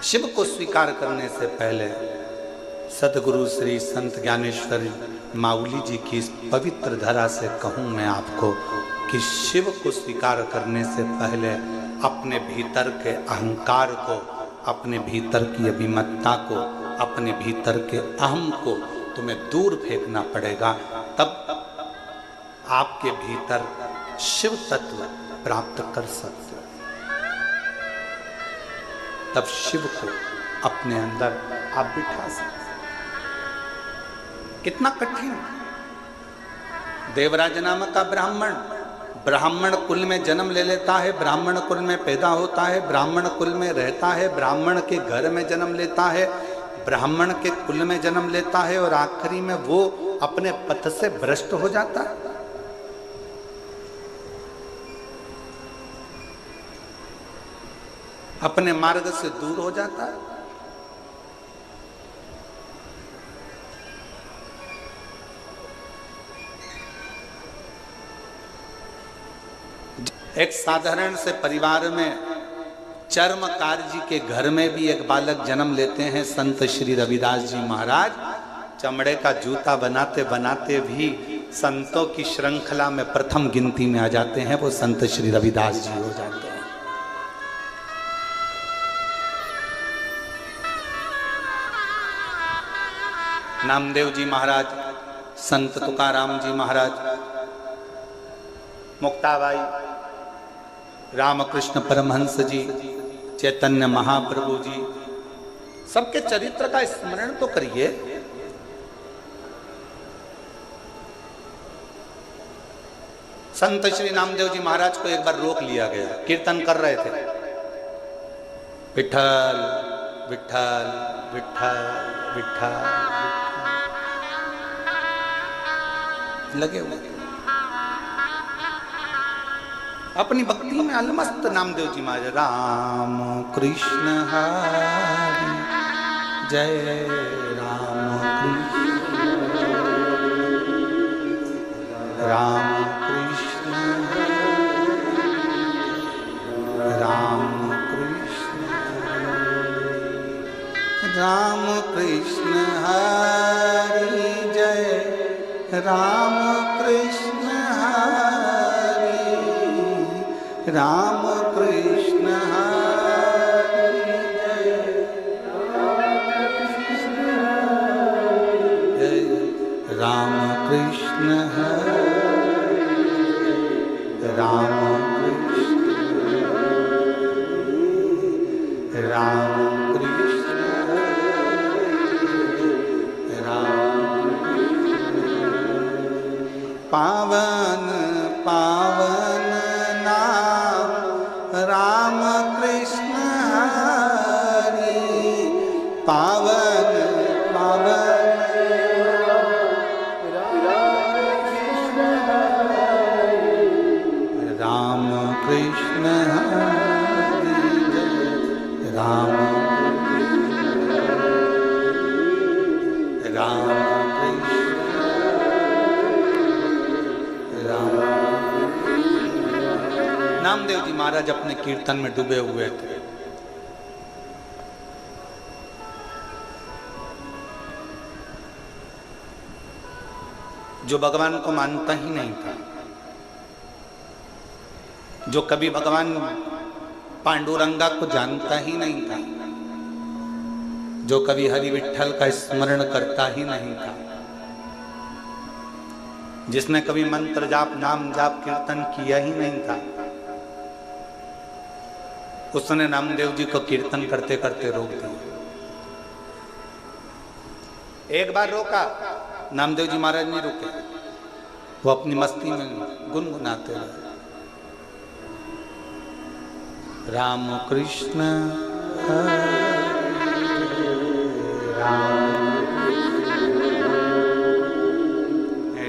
[SPEAKER 1] शिव को स्वीकार करने से पहले सदगुरु श्री संत ज्ञानेश्वर माउली जी की इस पवित्र धरा से कहूं मैं आपको कि शिव को स्वीकार करने से पहले अपने भीतर के अहंकार को, अपने भीतर की अभिमतता को, अपने भीतर के अहम को तुम्हें दूर फेंकना पड़ेगा। तब आपके भीतर शिव तत्व प्राप्त कर सकते हो। तब शिव को अपने अंदर आप बिठा सकते। कितना कठिन। देवराज नामक का ब्राह्मण कुल में जन्म ले लेता है, ब्राह्मण कुल में पैदा होता है, ब्राह्मण कुल में रहता है, ब्राह्मण के घर में जन्म लेता है, ब्राह्मण के कुल में जन्म लेता है और आखिरी में वो अपने पथ से भ्रष्ट हो जाता है। अपने मार्ग से दूर हो जाता है। एक साधारण से परिवार में चर्मकार जी के घर में भी एक बालक जन्म लेते हैं। संत श्री रविदास जी महाराज चमड़े का जूता बनाते बनाते भी संतों की श्रृंखला में प्रथम गिनती में आ जाते हैं। वो संत श्री रविदास जी हो जाते हैं। नामदेव जी महाराज, संत तुकाराम जी महाराज, मुक्ताबाई, रामकृष्ण परमहंस जी, चैतन्य महाप्रभु जी, सबके चरित्र का स्मरण तो करिए। संत श्री नामदेव जी महाराज को एक बार रोक लिया गया, कीर्तन कर रहे थे, विठ्ठल विठ्ठल विठ्ठल विठ्ठल लगे हुए, अपनी भक्ति में अलमस्त नामदेव जी महाराज राम कृष्ण हरि जय राम कृष्ण राम कृष्ण राम कृष्ण राम कृष्ण हरि जय राम कृष्ण हरि राम कृष्ण हरि जय राम कृष्ण हरि राम कृष्ण राम कृष्ण राम पावन पावन नाम राम कृष्ण हरि पावन पावन राम कृष्ण हरि जय राम राम कृष्ण राम। नामदेव जी महाराज अपने कीर्तन में डूबे हुए थे। जो भगवान को मानता ही नहीं था, जो कभी भगवान पांडुरंगा को जानता ही नहीं था, जो कभी हरि विठ्ठल का स्मरण करता ही नहीं था, जिसने कभी मंत्र जाप नाम जाप कीर्तन किया ही नहीं था, उसने नामदेव जी को कीर्तन करते करते रोक दिया। एक बार रोका, नामदेव जी महाराज नहीं रुके, वो अपनी मस्ती में गुनगुनाते रहे, राम कृष्ण हरे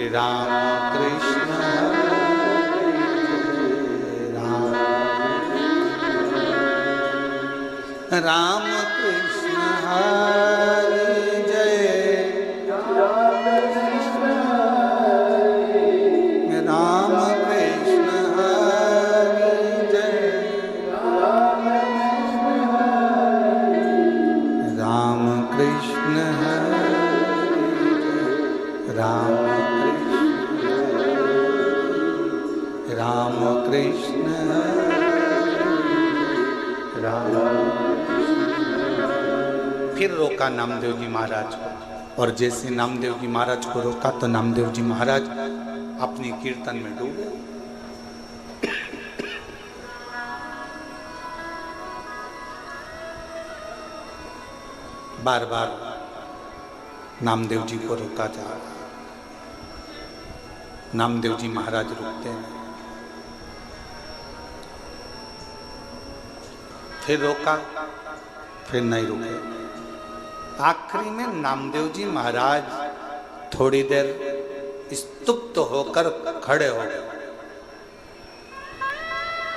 [SPEAKER 1] राम कृष्ण राम कृष्ण हरि जय राम कृष्ण हरि जय राम कृष्ण हरि राम कृष्ण राम। फिर रोका नामदेव जी महाराज को, और जैसे नामदेव जी महाराज को रोका तो नामदेव जी महाराज अपनी कीर्तन में डूबे। बार बार नामदेव जी को रोका जा रहा, नामदेव जी महाराज रुकते हैं। फिर रोका, फिर नहीं रुके। आखिरी में नामदेव जी महाराज थोड़ी देर स्तुप्त होकर खड़े हो गए,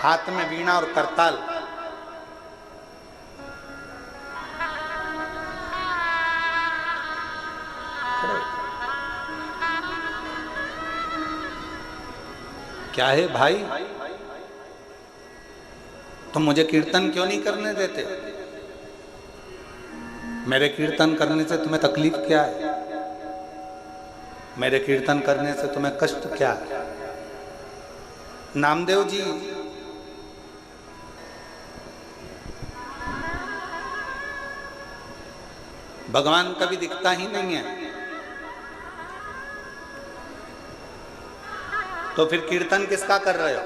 [SPEAKER 1] हाथ में वीणा और करताल। क्या है भाई, तुम मुझे कीर्तन क्यों नहीं करने देते? मेरे कीर्तन करने से तुम्हें तकलीफ क्या है? मेरे कीर्तन करने से तुम्हें कष्ट क्या है? नामदेव जी भगवान कभी दिखता ही नहीं है, तो फिर कीर्तन किसका कर रहे हो?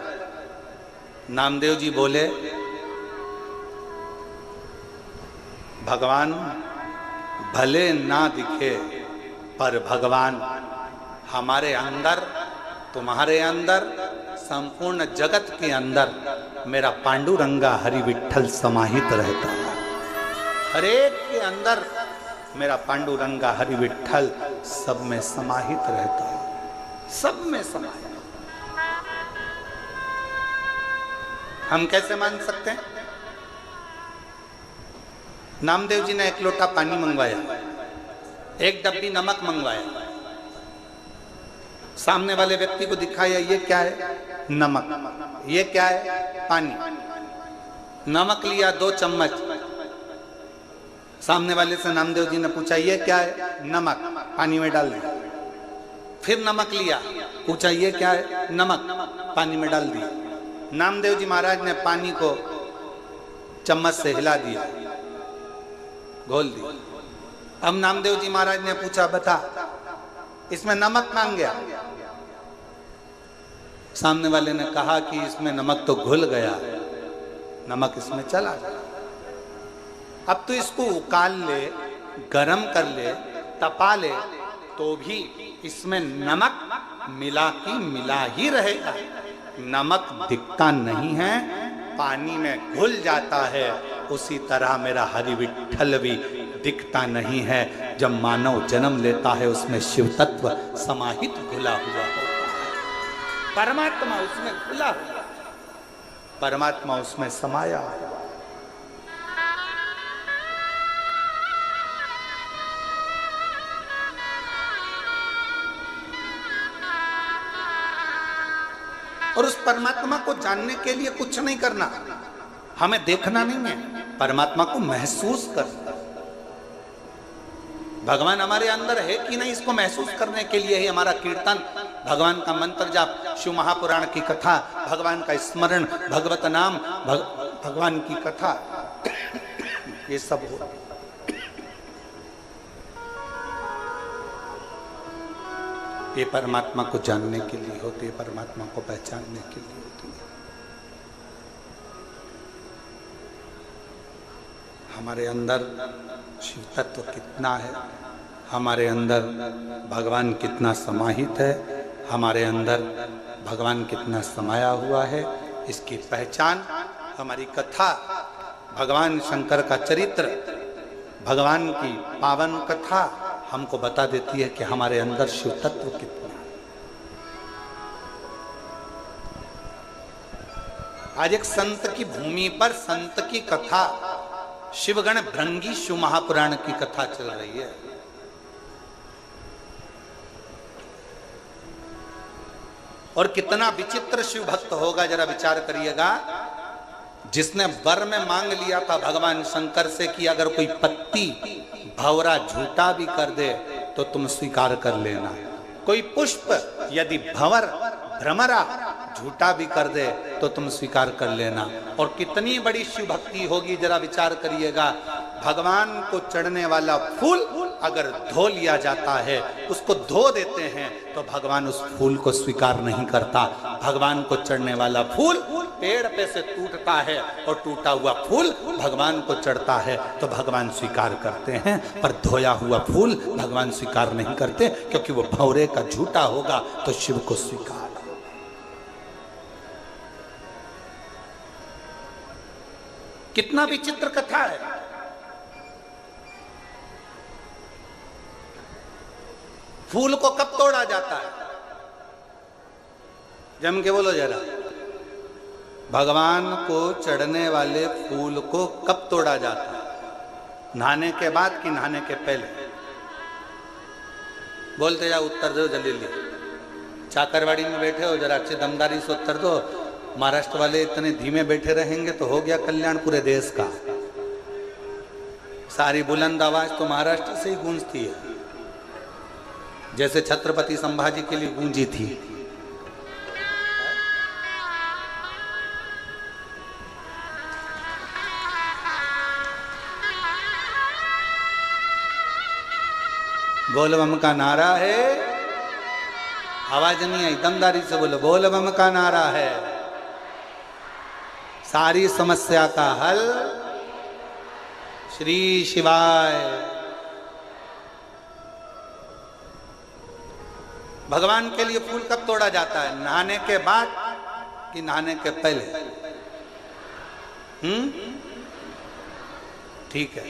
[SPEAKER 1] नामदेव जी बोले, भगवान भले ना दिखे पर भगवान हमारे अंदर, तुम्हारे अंदर, संपूर्ण जगत के अंदर मेरा पांडुरंगा हरि विठल समाहित रहता है। हरेक के अंदर मेरा पांडुरंगा हरि विठल सब में समाहित रहता है, सब में समाहित। हम कैसे मान सकते हैं? नामदेव जी ने एक लोटा पानी मंगवाया, एक डब्बी नमक मंगवाया, सामने वाले व्यक्ति को दिखाया ये क्या है? नमक। ये क्या है? पानी। नमक लिया 2 चम्मच, सामने वाले से नामदेव जी ने पूछा ये क्या है? नमक। पानी में डाल दिया। फिर नमक लिया, पूछा ये क्या है? नमक। पानी में डाल दिया। नामदेव जी महाराज ने पानी को चम्मच से हिला दिया, घोल दिया। अब नामदेव जी महाराज ने पूछा बता इसमें नमक कहां गया? सामने वाले ने कहा कि इसमें नमक तो घुल गया, नमक इसमें चला गया। अब तो इसको उकाल ले, गरम कर ले, तपा ले, तो भी इसमें नमक मिला की मिला ही रहेगा। नमक दिखता नहीं है, पानी में घुल जाता है। उसी तरह मेरा हरि विठल भी दिखता नहीं है। जब मानव जन्म लेता है उसमें शिव तत्व समाहित घुला हुआ होता है। परमात्मा उसमें घुला हुआ, परमात्मा उसमें समाया है। और उस परमात्मा को जानने के लिए कुछ नहीं करना, हमें देखना नहीं है, परमात्मा को महसूस करना। भगवान हमारे अंदर है कि नहीं, इसको महसूस करने के लिए ही हमारा कीर्तन, भगवान का मंत्र जाप, शिव महापुराण की कथा, भगवान का स्मरण, भगवत नाम, भगवान की कथा, ये सब हो। ये परमात्मा को जानने के लिए होती है, परमात्मा को पहचानने के लिए होती है। हमारे अंदर शिव तत्व कितना है, हमारे अंदर भगवान कितना समाहित है, हमारे अंदर भगवान कितना समाया हुआ है, इसकी पहचान हमारी कथा, भगवान शंकर का चरित्र, भगवान की पावन कथा हमको बता देती है कि हमारे अंदर शिव तत्व कितना है। आज एक संत की भूमि पर संत की कथा, शिवगण भृंगी शिव महापुराण की कथा चल रही है। और कितना विचित्र शिव भक्त होगा, जरा विचार करिएगा। जिसने वर में मांग लिया था भगवान शंकर से कि अगर कोई पत्ती भंवरा झूठा भी कर दे तो तुम स्वीकार कर लेना, कोई पुष्प यदि भंवर भ्रमरा झूठा भी कर दे तो तुम स्वीकार कर लेना। और कितनी बड़ी शिव भक्ति होगी, जरा विचार करिएगा। भगवान को चढ़ने वाला फूल अगर धो लिया जाता है, उसको धो देते हैं, तो भगवान उस फूल को स्वीकार नहीं करता। भगवान को चढ़ने वाला फूल पेड़ पे से टूटता है और टूटा हुआ फूल भगवान को चढ़ता है तो भगवान स्वीकार करते हैं, पर धोया हुआ फूल भगवान स्वीकार नहीं करते, क्योंकि वो भंवरे का झूठा होगा तो शिव को स्वीकार। कितना विचित्र कथा है। फूल को कब तोड़ा जाता है? जम के बोलो जरा। भगवान को चढ़ने वाले फूल को कब तोड़ा जाता है? नहाने के बाद कि नहाने के पहले? बोलते जाओ, उत्तर दो जल्दी। चाकरवाड़ी में बैठे हो, जरा अच्छी दमदारी से उत्तर दो। महाराष्ट्र वाले इतने धीमे बैठे रहेंगे तो हो गया कल्याण पूरे देश का। सारी बुलंद आवाज तो महाराष्ट्र से ही गूंजती है, जैसे छत्रपति संभाजी के लिए गूंजी थी। बोल बम का नारा है, आवाज नहीं आई, दमदारी से बोलो। बोल बम का नारा है, सारी समस्या का हल श्री शिवाय। भगवान के लिए फूल कब तोड़ा जाता है? नहाने के बाद कि नहाने के पहले? ठीक है।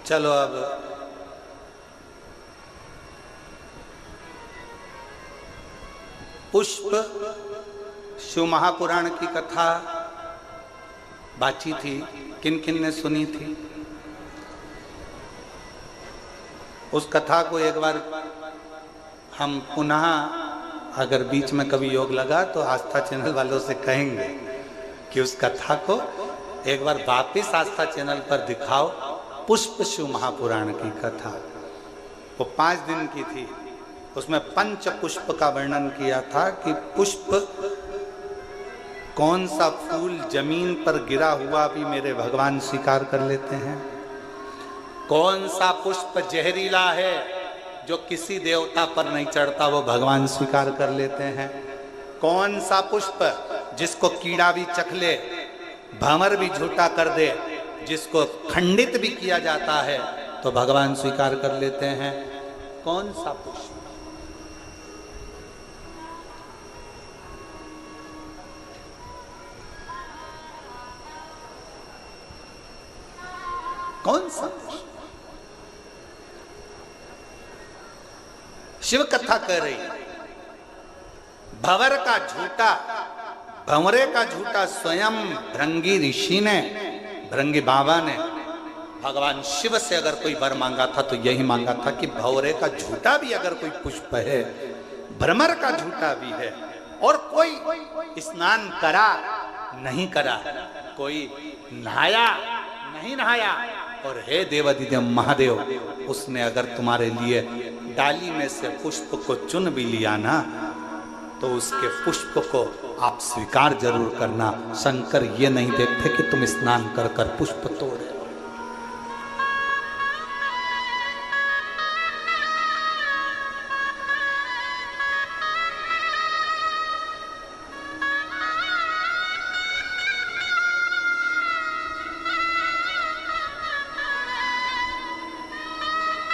[SPEAKER 1] चलो अब पुष्प शिव महापुराण की कथा बाची थी, किन किन ने सुनी थी? उस कथा को एक बार हम पुनः, अगर बीच में कभी योग लगा तो आस्था चैनल वालों से कहेंगे कि उस कथा को एक बार वापिस आस्था चैनल पर दिखाओ। पुष्प शिव महापुराण की कथा वो 5 दिन की थी। उसमें पंच पुष्प का वर्णन किया था कि पुष्प, कौन सा फूल जमीन पर गिरा हुआ भी मेरे भगवान स्वीकार कर लेते हैं, कौन सा पुष्प जहरीला है जो किसी देवता पर नहीं चढ़ता वो भगवान स्वीकार कर लेते हैं, कौन सा पुष्प जिसको कीड़ा भी चख ले, भंवर भी झूठा कर दे, जिसको खंडित भी किया जाता है तो भगवान स्वीकार कर लेते हैं। कौन सा पुष्प? कौन सा पुष्प? शिव कथा कह रही है भंवर का झूठा, भंवरे का झूठा स्वयं भृंगी ऋषि ने, भृंगी बाबा ने भगवान शिव से अगर कोई वर मांगा था तो यही मांगा था कि भंवरे का झूठा भी अगर कोई पुष्प है, भ्रमर का झूठा भी है, और कोई स्नान करा नहीं करा, कोई नहाया नहीं नहाया, और हे देवादिदेव महादेव, उसने अगर तुम्हारे लिए डाली में से पुष्प को चुन भी लिया ना तो उसके पुष्प को आप स्वीकार जरूर करना। शंकर ये नहीं देखते कि तुम स्नान कर कर पुष्प तोड़े।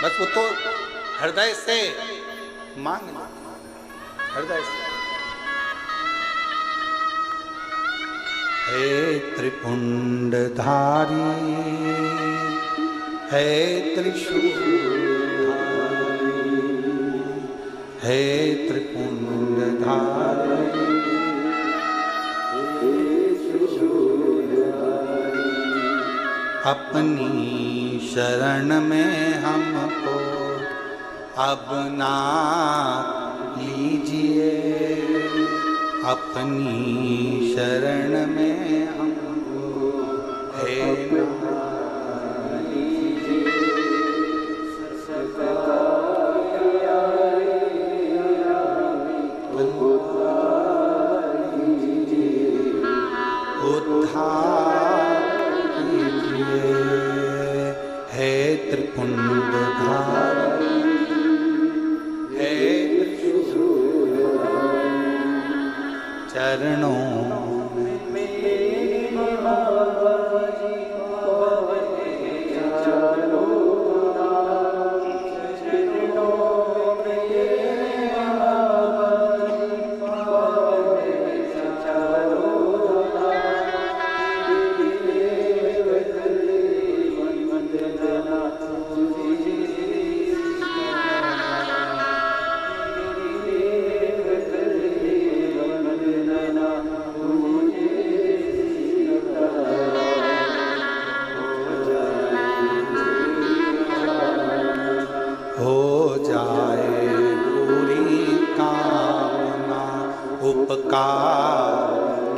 [SPEAKER 1] बस वो तो हृदय से मांग लो, हृदय से। हे त्रिपुंडधारी, हे त्रिशूलधारी, हे त्रिपुंडधारी, अपनी शरण में हमको अब ना लीजिए, अपनी शरण में हमको हे ना लीजिए, उद्धार कीजिए, हे त्रिपुंडधारी, चरणों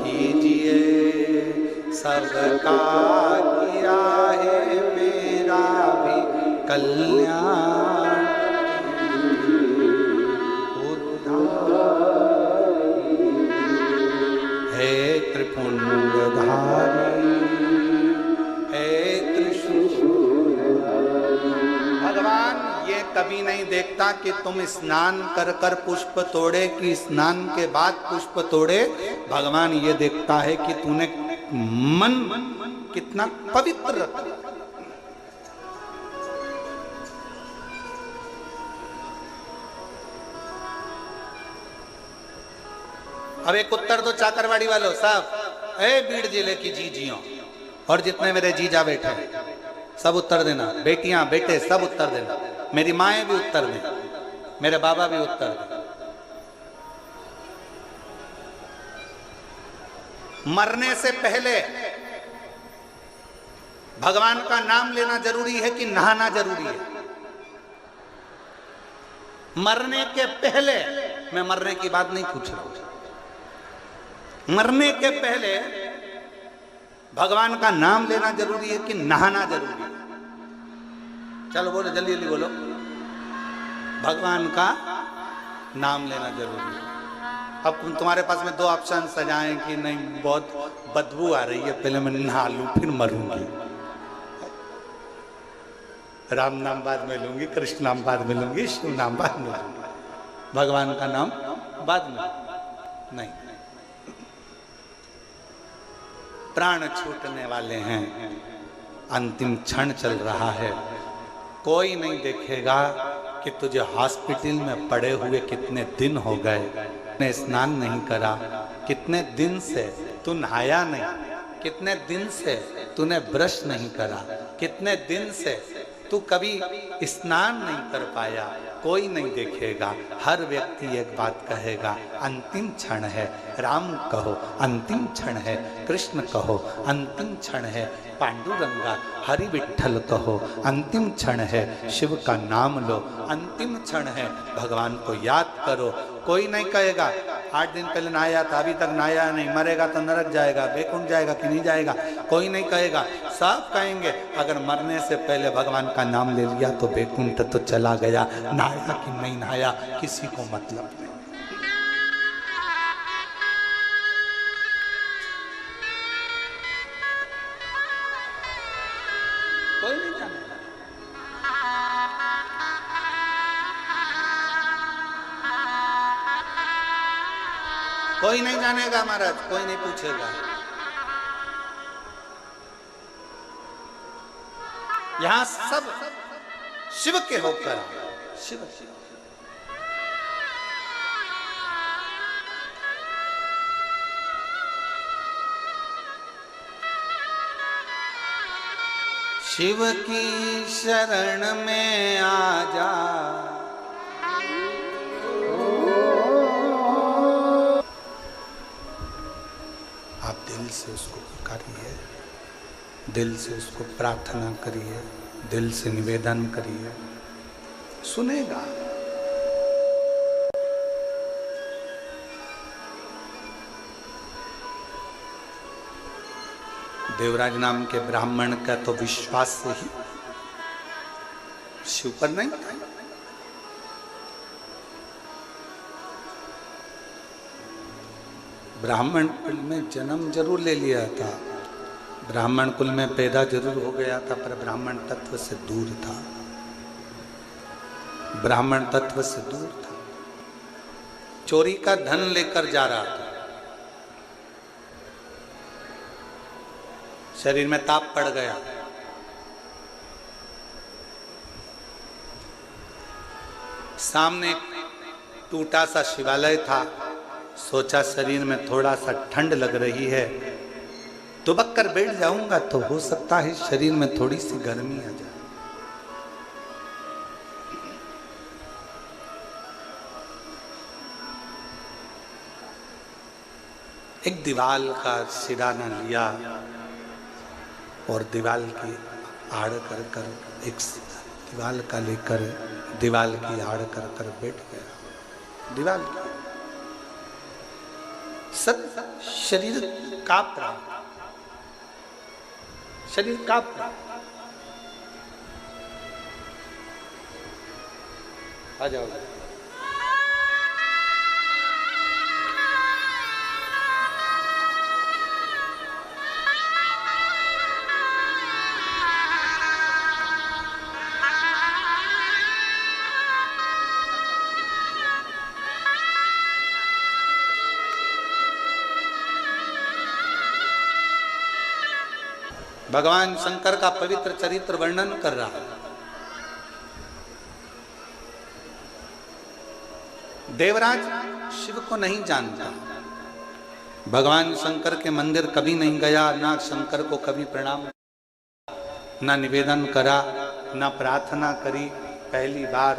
[SPEAKER 1] कीजिए, सबका किया है मेरा भी कल्याण, हे त्रिपुंडधारी, हे त्रिशूलधारी। भगवान ये कभी नहीं देखता कि तुम स्नान कर कर पुष्प तोड़े कि स्नान के बाद पुष्प तोड़े। भगवान ये देखता है कि तूने मन कितना पवित्र रखा। अब एक उत्तर दो चाकरवाड़ी वालों साहब, ए बीड़ जिले की जीजियों और जितने मेरे जीजा बैठे हैं सब उत्तर देना, बेटियां बेटे सब उत्तर देना, मेरी माएँ भी उत्तर दें, मेरे बाबा भी उत्तर दें। मरने से पहले भगवान का नाम लेना जरूरी है कि नहाना जरूरी है? मरने के पहले, मैं मरने की बात नहीं पूछ रहा हूं, मरने के पहले भगवान का नाम लेना जरूरी है कि नहाना जरूरी है? चलो बोलो, जल्दी जल्दी बोलो। भगवान का नाम लेना जरूरी है। अब तुम्हारे पास में दो ऑप्शन सजाएं कि नहीं बहुत बदबू आ रही है, पहले मैं नहा लूं फिर मरूंगी, राम नाम बाद में लूंगी, कृष्ण नाम बाद में लूंगी, शिव नाम बाद में लूंगी, भगवान का नाम बाद में नहीं। प्राण छूटने वाले हैं, अंतिम क्षण चल रहा है, कोई नहीं देखेगा कि तुझे हॉस्पिटल में पड़े हुए कितने दिन हो गए, ने स्नान नहीं करा, कितने दिन से तू नहाया नहीं, कितने दिन से तूने ब्रश नहीं करा, कितने दिन से तू कभी स्नान नहीं कर पाया, कोई नहीं देखेगा। हर व्यक्ति एक बात कहेगा, अंतिम क्षण है, राम कहो अंतिम क्षण है, कृष्ण कहो अंतिम क्षण है, पांडुरंगा हरि विठ्ठल कहो अंतिम क्षण है, शिव का नाम लो अंतिम क्षण है, भगवान को याद करो। कोई नहीं कहेगा 8 दिन पहले नहाया था अभी तक नहाया नहीं, मरेगा तो नरक जाएगा, बैकुंठ जाएगा कि नहीं जाएगा, कोई नहीं कहेगा। सब कहेंगे अगर मरने से पहले भगवान का नाम ले लिया तो बैकुंठ तो चला गया, नहाया कि नहीं नहाया किसी को मतलब नहीं। कोई नहीं जानेगा, कोई नहीं जानेगा महाराज, कोई नहीं पूछेगा। यहां सब शिव के होकर शिव शिव की शरण में आ जा, आप दिल से उसको पुकारिए, दिल से उसको प्रार्थना करिए, दिल से निवेदन करिए, सुनेगा। देवराज नाम के ब्राह्मण का तो विश्वास से ही शिव पर नहीं था। ब्राह्मण कुल में जन्म जरूर ले लिया था, ब्राह्मण कुल में पैदा जरूर हो गया था, पर ब्राह्मण तत्व से दूर था, ब्राह्मण तत्व से दूर था। चोरी का धन लेकर जा रहा था, शरीर में ताप पड़ गया, सामने टूटा सा शिवालय था, सोचा शरीर में थोड़ा सा ठंड लग रही है, दुबक कर बैठ जाऊंगा तो हो सकता है शरीर में थोड़ी सी गर्मी आ जाए। एक दीवाल का सिराना लिया और दीवाल की आड़ कर कर एक दीवाल का लेकर दीवाल की आड़ कर कर बैठ गया। दीवाल की सब शरीर कांप रहा, शरीर कांप रहा। आ जाओ। भगवान शंकर का पवित्र चरित्र वर्णन कर रहा है। देवराज शिव को नहीं जानता, भगवान शंकर के मंदिर कभी नहीं गया, ना शंकर को कभी प्रणाम, ना निवेदन करा, ना प्रार्थना करी। पहली बार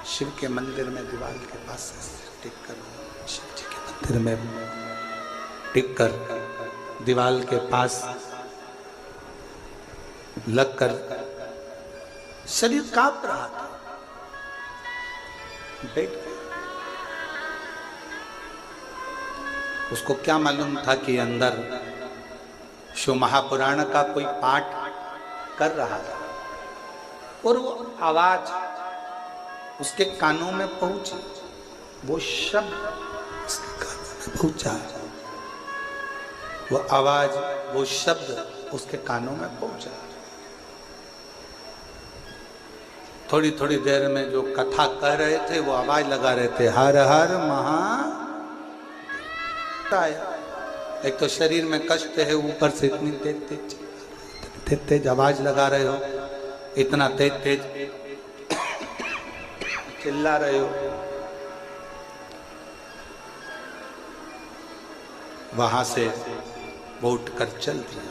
[SPEAKER 1] शिव के मंदिर में दीवार के पास टिक कर, शिव जी के मंदिर में टिक कर दीवार के पास लगकर शरीर कांप रहा था, बैठ गया। उसको क्या मालूम था कि अंदर शिव महापुराण का कोई पाठ कर रहा था और वो आवाज उसके कानों में पहुंची, वो शब्द उसके कानों में पहुंचा, वो आवाज, वो शब्द उसके कानों में पहुंचा। थोड़ी थोड़ी देर में जो कथा कह रहे थे वो आवाज लगा रहे थे, हर हर महा। एक तो शरीर में कष्ट है, ऊपर से इतनी तेज तेज आवाज लगा रहे हो, इतना तेज तेज चिल्ला रहे हो। वहां से वो उठकर चल दिया।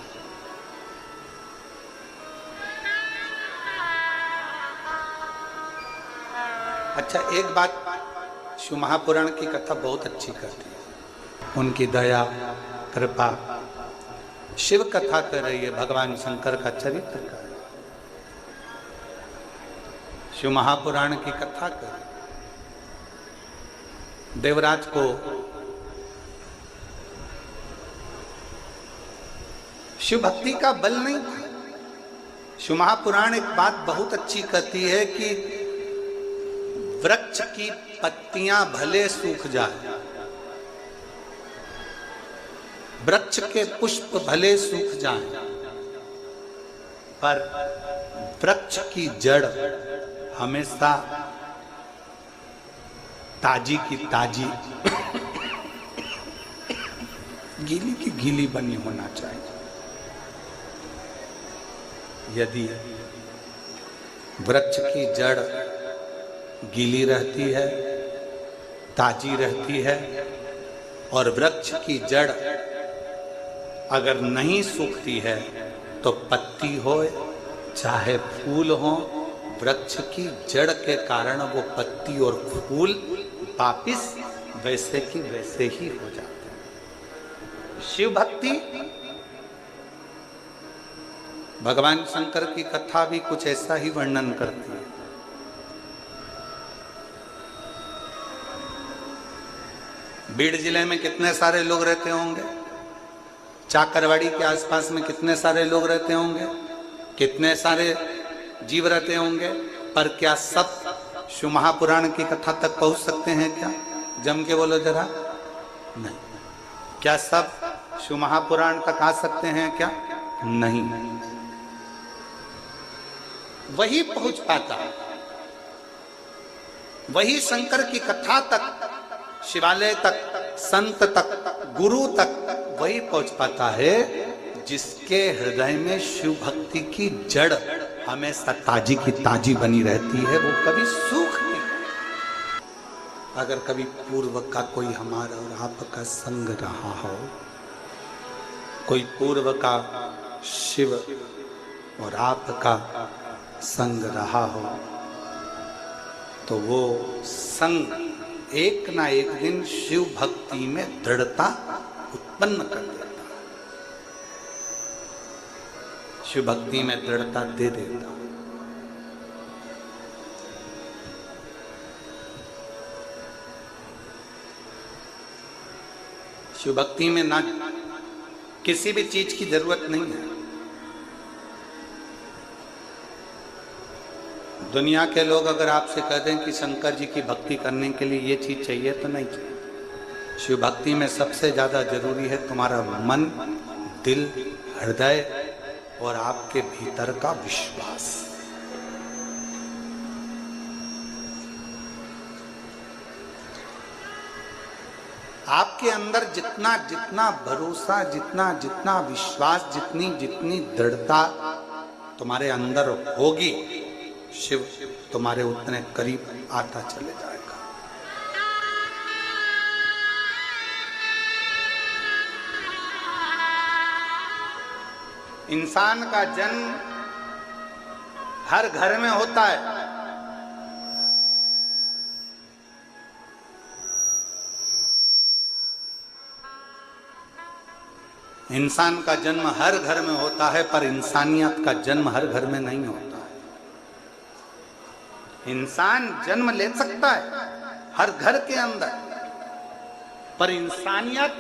[SPEAKER 1] अच्छा, एक बात शिव महापुराण की कथा बहुत अच्छी करती है, उनकी दया कृपा। शिव कथा कर रही है, भगवान शंकर का चरित्र कर रही है, शिव महापुराण की कथा कर रही है। देवराज को शिव भक्ति का बल नहीं था। शिव महापुराण एक बात बहुत अच्छी कहती है कि वृक्ष की पत्तियां भले सूख जाए, वृक्ष के पुष्प भले सूख जाएं, पर वृक्ष की जड़ हमेशा ताजी की ताजी, गीली की गीली बनी होना चाहिए। यदि वृक्ष की जड़ गीली रहती है, ताजी रहती है, और वृक्ष की जड़ अगर नहीं सूखती है तो पत्ती हो चाहे फूल हो, वृक्ष की जड़ के कारण वो पत्ती और फूल वापिस वैसे की वैसे ही हो जाते हैं। शिव भक्ति, भगवान शंकर की कथा भी कुछ ऐसा ही वर्णन करती है। बीड़ जिले में कितने सारे लोग रहते होंगे, चाकरवाड़ी के आसपास में कितने सारे लोग रहते होंगे, कितने सारे जीव रहते होंगे, पर क्या सब शिव महापुराण की कथा तक पहुंच सकते हैं क्या? जम के बोलो जरा। नहीं। क्या सब शिव महापुराण तक आ सकते हैं क्या? नहीं। वही पहुंच पाता, वही शंकर की कथा तक, शिवालय तक, संत तक, गुरु तक वही पहुंच पाता है जिसके हृदय में शिव भक्ति की जड़ हमेशा ताजी की ताजी बनी रहती है, वो कभी सूख नहीं। अगर कभी पूर्व का कोई हमारा और आपका संग रहा हो, कोई पूर्व का शिव और आपका संग रहा हो, तो वो संग एक ना एक दिन शिव भक्ति में दृढ़ता उत्पन्न कर देता है, शिव भक्ति में दृढ़ता दे देता है। शिव भक्ति में ना किसी भी चीज की जरूरत नहीं है। दुनिया के लोग अगर आपसे कह दें कि शंकर जी की भक्ति करने के लिए ये चीज चाहिए, तो नहीं चाहिए। शिव भक्ति में सबसे ज्यादा जरूरी है तुम्हारा मन, दिल, हृदय और आपके भीतर का विश्वास। आपके अंदर जितना जितना भरोसा, जितना जितना विश्वास, जितनी जितनी दृढ़ता तुम्हारे अंदर होगी, शिव तुम्हारे उतने करीब आता चले जाएगा। इंसान का जन्म हर घर में होता है। इंसान का जन्म हर घर में होता है, पर इंसानियत का जन्म हर घर में नहीं होता है। इंसान जन्म ले सकता है हर घर के अंदर, पर इंसानियत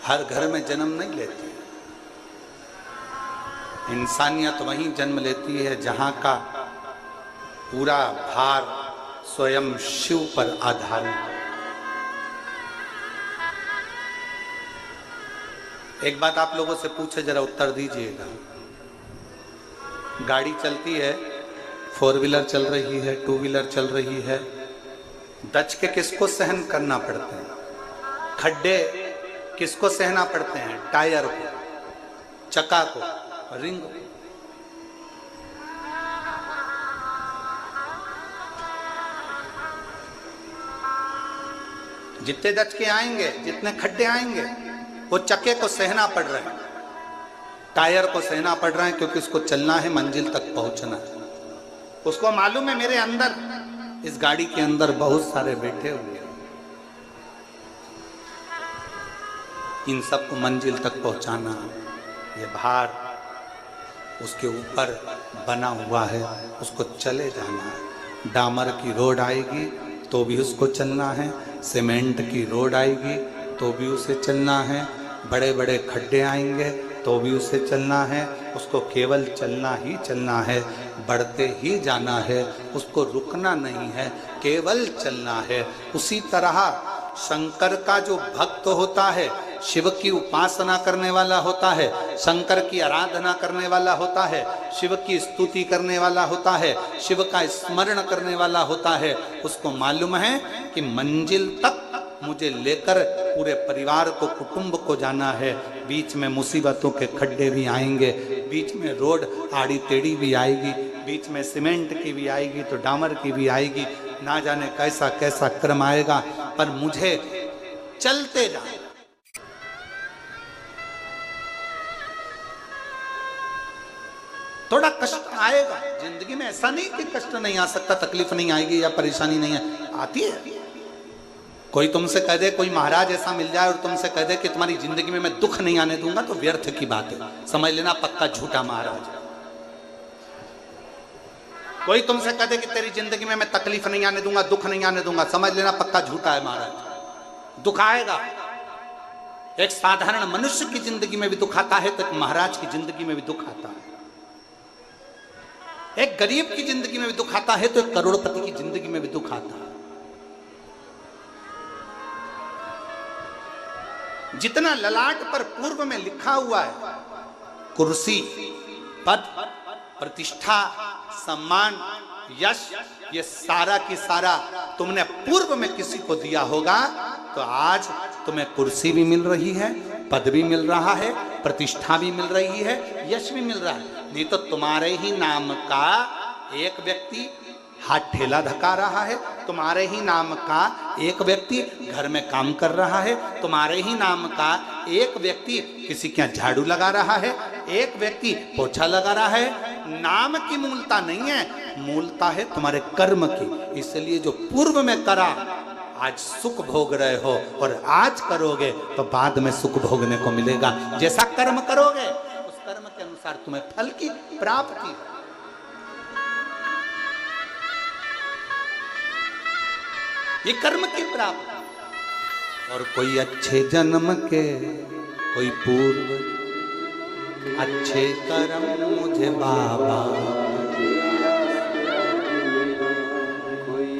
[SPEAKER 1] हर घर में जन्म नहीं लेती। इंसानियत वहीं जन्म लेती है जहां का पूरा भार स्वयं शिव पर आधारित है। एक बात आप लोगों से पूछे, जरा उत्तर दीजिएगा। गाड़ी चलती है, 4 व्हीलर चल रही है, 2 व्हीलर चल रही है, दच के किसको सहन करना पड़ते हैं? खड्डे किसको सहना पड़ते हैं? टायर को, चक्का को, रिंग को। जितने दच के आएंगे, जितने खड्डे आएंगे, वो चक्के को सहना पड़ रहे हैं, टायर को सहना पड़ रहा है, क्योंकि उसको चलना है, मंजिल तक पहुंचना है। उसको मालूम है मेरे अंदर, इस गाड़ी के अंदर बहुत सारे बैठे हुए हैं, इन सबको मंजिल तक पहुंचाना, ये भार उसके ऊपर बना हुआ है, उसको चले जाना है। डामर की रोड आएगी तो भी उसको चलना है, सीमेंट की रोड आएगी तो भी उसे चलना है, बड़े बड़े खड्डे आएंगे तो भी उसे चलना है। उसको केवल चलना ही चलना है, बढ़ते ही जाना है, उसको रुकना नहीं है, केवल चलना है। उसी तरह शंकर का जो भक्त होता है, शिव की उपासना करने वाला होता है, शंकर की आराधना करने वाला होता है, शिव की स्तुति करने वाला होता है, शिव का स्मरण करने वाला होता है, उसको मालूम है कि मंजिल तक मुझे लेकर पूरे परिवार को, कुटुंब को जाना है। बीच में मुसीबतों के खड्डे भी आएंगे, बीच में रोड आड़ी टेढ़ी भी आएगी, बीच में सीमेंट की भी आएगी तो डामर की भी आएगी, ना जाने कैसा कैसा क्रम आएगा, पर मुझे चलते जाना। थोड़ा कष्ट आएगा जिंदगी में, ऐसा नहीं कि कष्ट नहीं आ सकता, तकलीफ नहीं आएगी या परेशानी नहीं आती है। कोई तुमसे कह दे, कोई महाराज ऐसा मिल जाए और तुमसे कह दे कि तुम्हारी जिंदगी में मैं दुख नहीं आने दूंगा, तो व्यर्थ की बात है, समझ लेना पक्का झूठा महाराज। कोई तुमसे कह दे कि तेरी जिंदगी में मैं तकलीफ नहीं आने दूंगा, दुख नहीं आने दूंगा, समझ लेना पक्का झूठा है महाराज। दुख आएगा, एक साधारण मनुष्य की जिंदगी में भी दुख आता है, तो एक महाराज की जिंदगी में भी दुख आता है। एक गरीब की जिंदगी में भी दुख आता है, तो एक करोड़पति की जिंदगी में भी दुख आता है। जितना ललाट पर पूर्व में लिखा हुआ है, कुर्सी, पद, प्रतिष्ठा, सम्मान, यश, ये सारा की सारा तुमने पूर्व में किसी को दिया होगा, तो आज तुम्हें कुर्सी भी मिल रही है, पद भी मिल रहा है, प्रतिष्ठा भी मिल रही है, यश भी मिल रहा है। नहीं तो तुम्हारे ही नाम का एक व्यक्ति हाथ ठेला धका रहा है, तुम्हारे ही नाम का एक व्यक्ति घर में काम कर रहा है, तुम्हारे ही नाम का एक व्यक्ति किसी के यहाँ झाड़ू लगा रहा है, एक व्यक्ति पोछा लगा रहा है। नाम की मूलता नहीं है, मूलता है तुम्हारे कर्म की। इसलिए जो पूर्व में करा आज सुख भोग रहे हो, और आज करोगे तो बाद में सुख भोगने को मिलेगा। जैसा कर्म करोगे उस कर्म के अनुसार तुम्हें फल की प्राप्ति। ये कर्म की प्राप्ति। और कोई अच्छे जन्म के, कोई पूर्व अच्छे कर्म मुझे बाबा,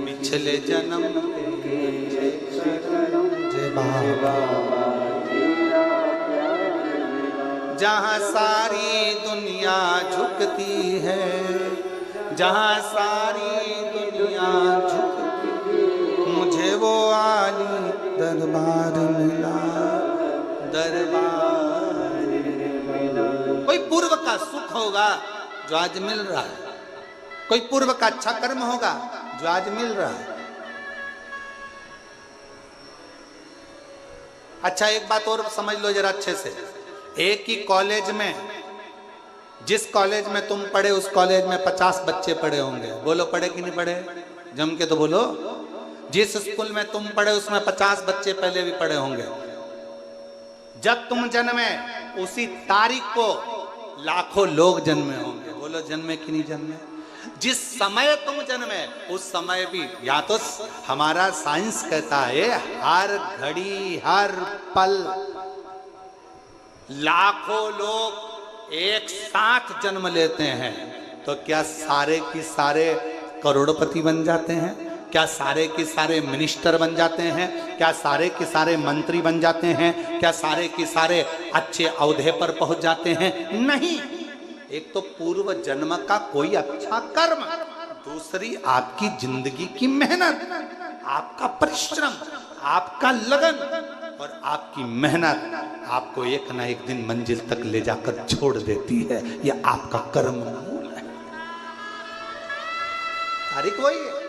[SPEAKER 1] पिछले जन्म के मुझे बाबा। जहाँ सारी दुनिया झुकती है, जहाँ सारी दुनिया झुकती, मुझे वो आली दरबार मिला, दरबार मिला। कोई पूर्व का सुख होगा जो आज मिल रहा है, कोई पूर्व का अच्छा कर्म होगा जो आज मिल रहा है। अच्छा एक बात और समझ लो जरा अच्छे से, एक ही कॉलेज में, जिस कॉलेज में तुम पढ़े उस कॉलेज में 50 बच्चे पढ़े होंगे। बोलो पढ़े कि नहीं पढ़े? जम के तो बोलो। जिस स्कूल में तुम पढ़े उसमें 50 बच्चे पहले भी पढ़े होंगे। जब तुम जन्मे उसी तारीख को लाखों लोग जन्मे होंगे। बोलो जन्मे कि नहीं जन्मे? जिस समय तुम जन्मे उस समय भी, या तो हमारा साइंस कहता है हर घड़ी हर पल लाखों लोग एक साथ जन्म लेते हैं, तो क्या सारे की सारे करोड़पति बन जाते हैं? क्या सारे के सारे मिनिस्टर बन जाते हैं? क्या सारे के सारे मंत्री बन जाते हैं? क्या सारे के सारे अच्छे औहदे पर पहुंच जाते हैं? नहीं। एक तो पूर्व जन्म का कोई अच्छा कर्म, दूसरी आपकी जिंदगी की मेहनत, आपका परिश्रम, आपका लगन और आपकी मेहनत आपको एक ना एक दिन मंजिल तक ले जाकर छोड़ देती है। यह आपका कर्म मूल है। तारीख वही है।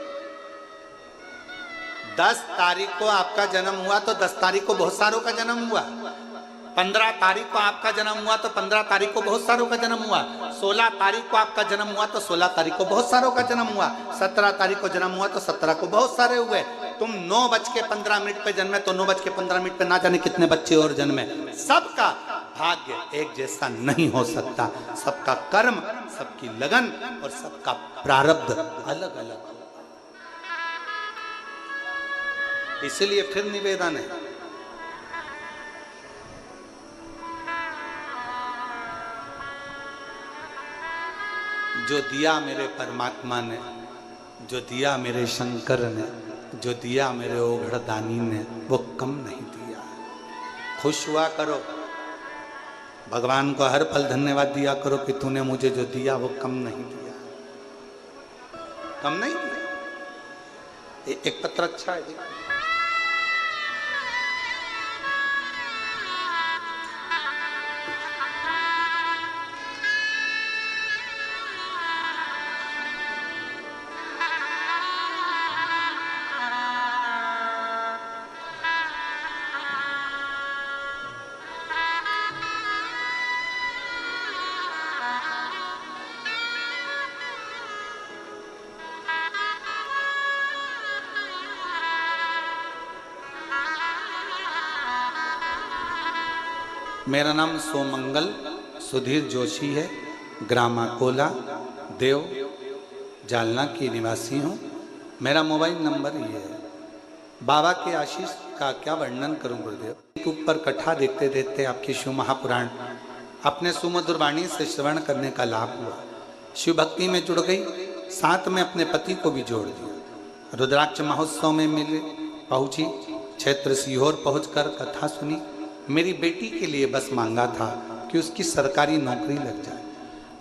[SPEAKER 1] 10 तारीख को आपका जन्म हुआ तो 10 तारीख को बहुत सारों का जन्म हुआ। 15 तारीख को आपका जन्म हुआ तो 15 तारीख को बहुत सारों का जन्म हुआ। 16 तारीख को आपका जन्म हुआ तो 16 तारीख को बहुत सारों का जन्म हुआ। 17 तारीख को जन्म हुआ तो 17 को बहुत सारे हुए। तुम 9:15 पे जन्मे तो 9:15 पे ना जाने कितने बच्चे और जन्मे। सबका भाग्य एक जैसा नहीं हो सकता। सबका कर्म, सबकी लगन और सबका प्रारब्ध अलग अलग। इसलिए फिर निवेदन है, जो दिया मेरे परमात्मा ने, जो दिया मेरे शंकर ने, जो दिया मेरे ओघड़दानी ने, वो कम नहीं दिया। खुश हुआ करो, भगवान को हर पल धन्यवाद दिया करो कि तूने मुझे जो दिया वो कम नहीं दिया, कम नहीं दिया। एक पत्र अच्छा है जी। मेरा नाम सोमंगल सुधीर जोशी है, ग्राम अकोला, देव, जालना की निवासी हूँ। मेरा मोबाइल नंबर ये है। बाबा के आशीष का क्या वर्णन करूँ गुरुदेव। यूट्यूब पर कथा देखते देखते आपकी शिव महापुराण अपने सुमधुर वाणी से श्रवण करने का लाभ हुआ। शिव भक्ति में जुड़ गई, साथ में अपने पति को भी जोड़ दिया। रुद्राक्ष महोत्सव में मिले पहुँची, क्षेत्र सीहोर पहुँचकर कथा सुनी। मेरी बेटी के लिए बस मांगा था कि उसकी सरकारी नौकरी लग जाए।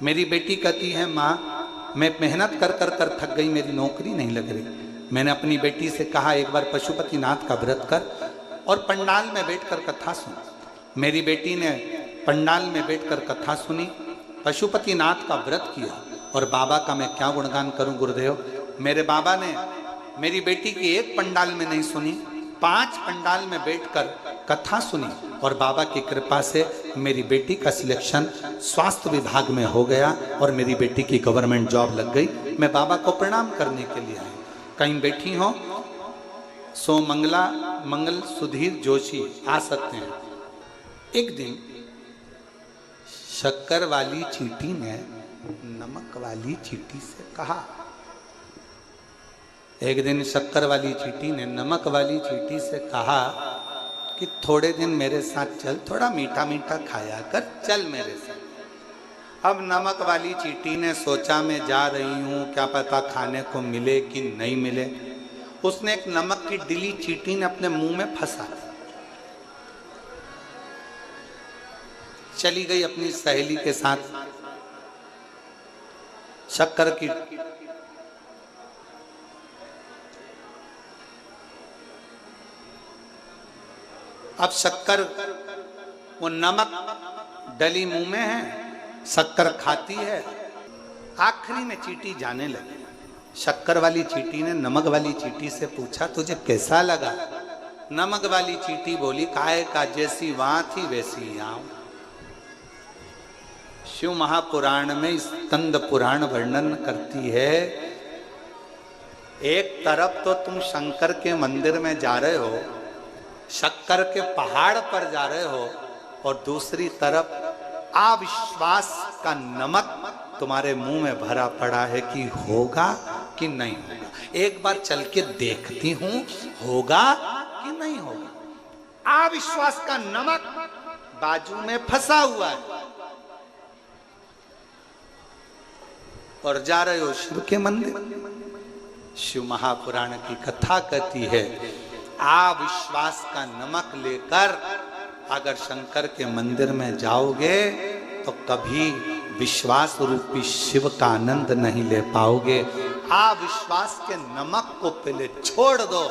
[SPEAKER 1] मेरी बेटी कहती है माँ मैं मेहनत कर कर कर थक गई, मेरी नौकरी नहीं लग रही। मैंने अपनी बेटी से कहा एक बार पशुपतिनाथ का व्रत कर और पंडाल में बैठकर कथा सुन। मेरी बेटी ने पंडाल में बैठकर कथा सुनी, पशुपतिनाथ का व्रत किया। और बाबा का मैं क्या गुणगान करूं गुरुदेव। मेरे बाबा ने मेरी बेटी की एक पंडाल में नहीं सुनी, 5 पंडाल में बैठकर कथा सुनी। और बाबा की कृपा से मेरी बेटी का सिलेक्शन स्वास्थ्य विभाग में हो गया और मेरी बेटी की गवर्नमेंट जॉब लग गई। मैं बाबा को प्रणाम करने के लिए आई। कहीं बैठी हो सोमंगला मंगल सुधीर जोशी आ सकते हैं। एक दिन शक्कर वाली चींटी ने नमक वाली चींटी से कहा, एक दिन शक्कर वाली चींटी ने नमक वाली चींटी से कहा कि थोड़े दिन मेरे साथ चल, थोड़ा मीठा मीठा खाया कर, चल मेरे साथ। अब नमक वाली चींटी ने सोचा मैं जा रही हूँ, क्या पता खाने को मिले कि नहीं मिले। उसने एक नमक की डिली चींटी ने अपने मुंह में फंसा, चली गई अपनी सहेली के साथ शक्कर की अब शक्कर वो नमक डली मुंह में है, शक्कर खाती है। आखिरी में चींटी जाने लगी। शक्कर वाली चींटी ने नमक वाली चींटी से पूछा तुझे कैसा लगा। नमक वाली चींटी बोली काहे का जैसी वहां थी वैसी यहाँ। शिव महापुराण में स्कंद पुराण वर्णन करती है, एक तरफ तो तुम शंकर के मंदिर में जा रहे हो, शक्कर के पहाड़ पर जा रहे हो, और दूसरी तरफ अविश्वास का नमक तुम्हारे मुंह में भरा पड़ा है कि होगा कि नहीं होगा, एक बार चल के देखती हूं होगा कि नहीं होगा। अविश्वास का नमक बाजू में फंसा हुआ है और जा रहे हो शिव के मंदिर। शिव महापुराण की कथा कहती है, अविश्वास का नमक लेकर अगर शंकर के मंदिर में जाओगे तो कभी विश्वास रूपी शिव का आनंद नहीं ले पाओगे। अविश्वास के नमक को पहले छोड़ दो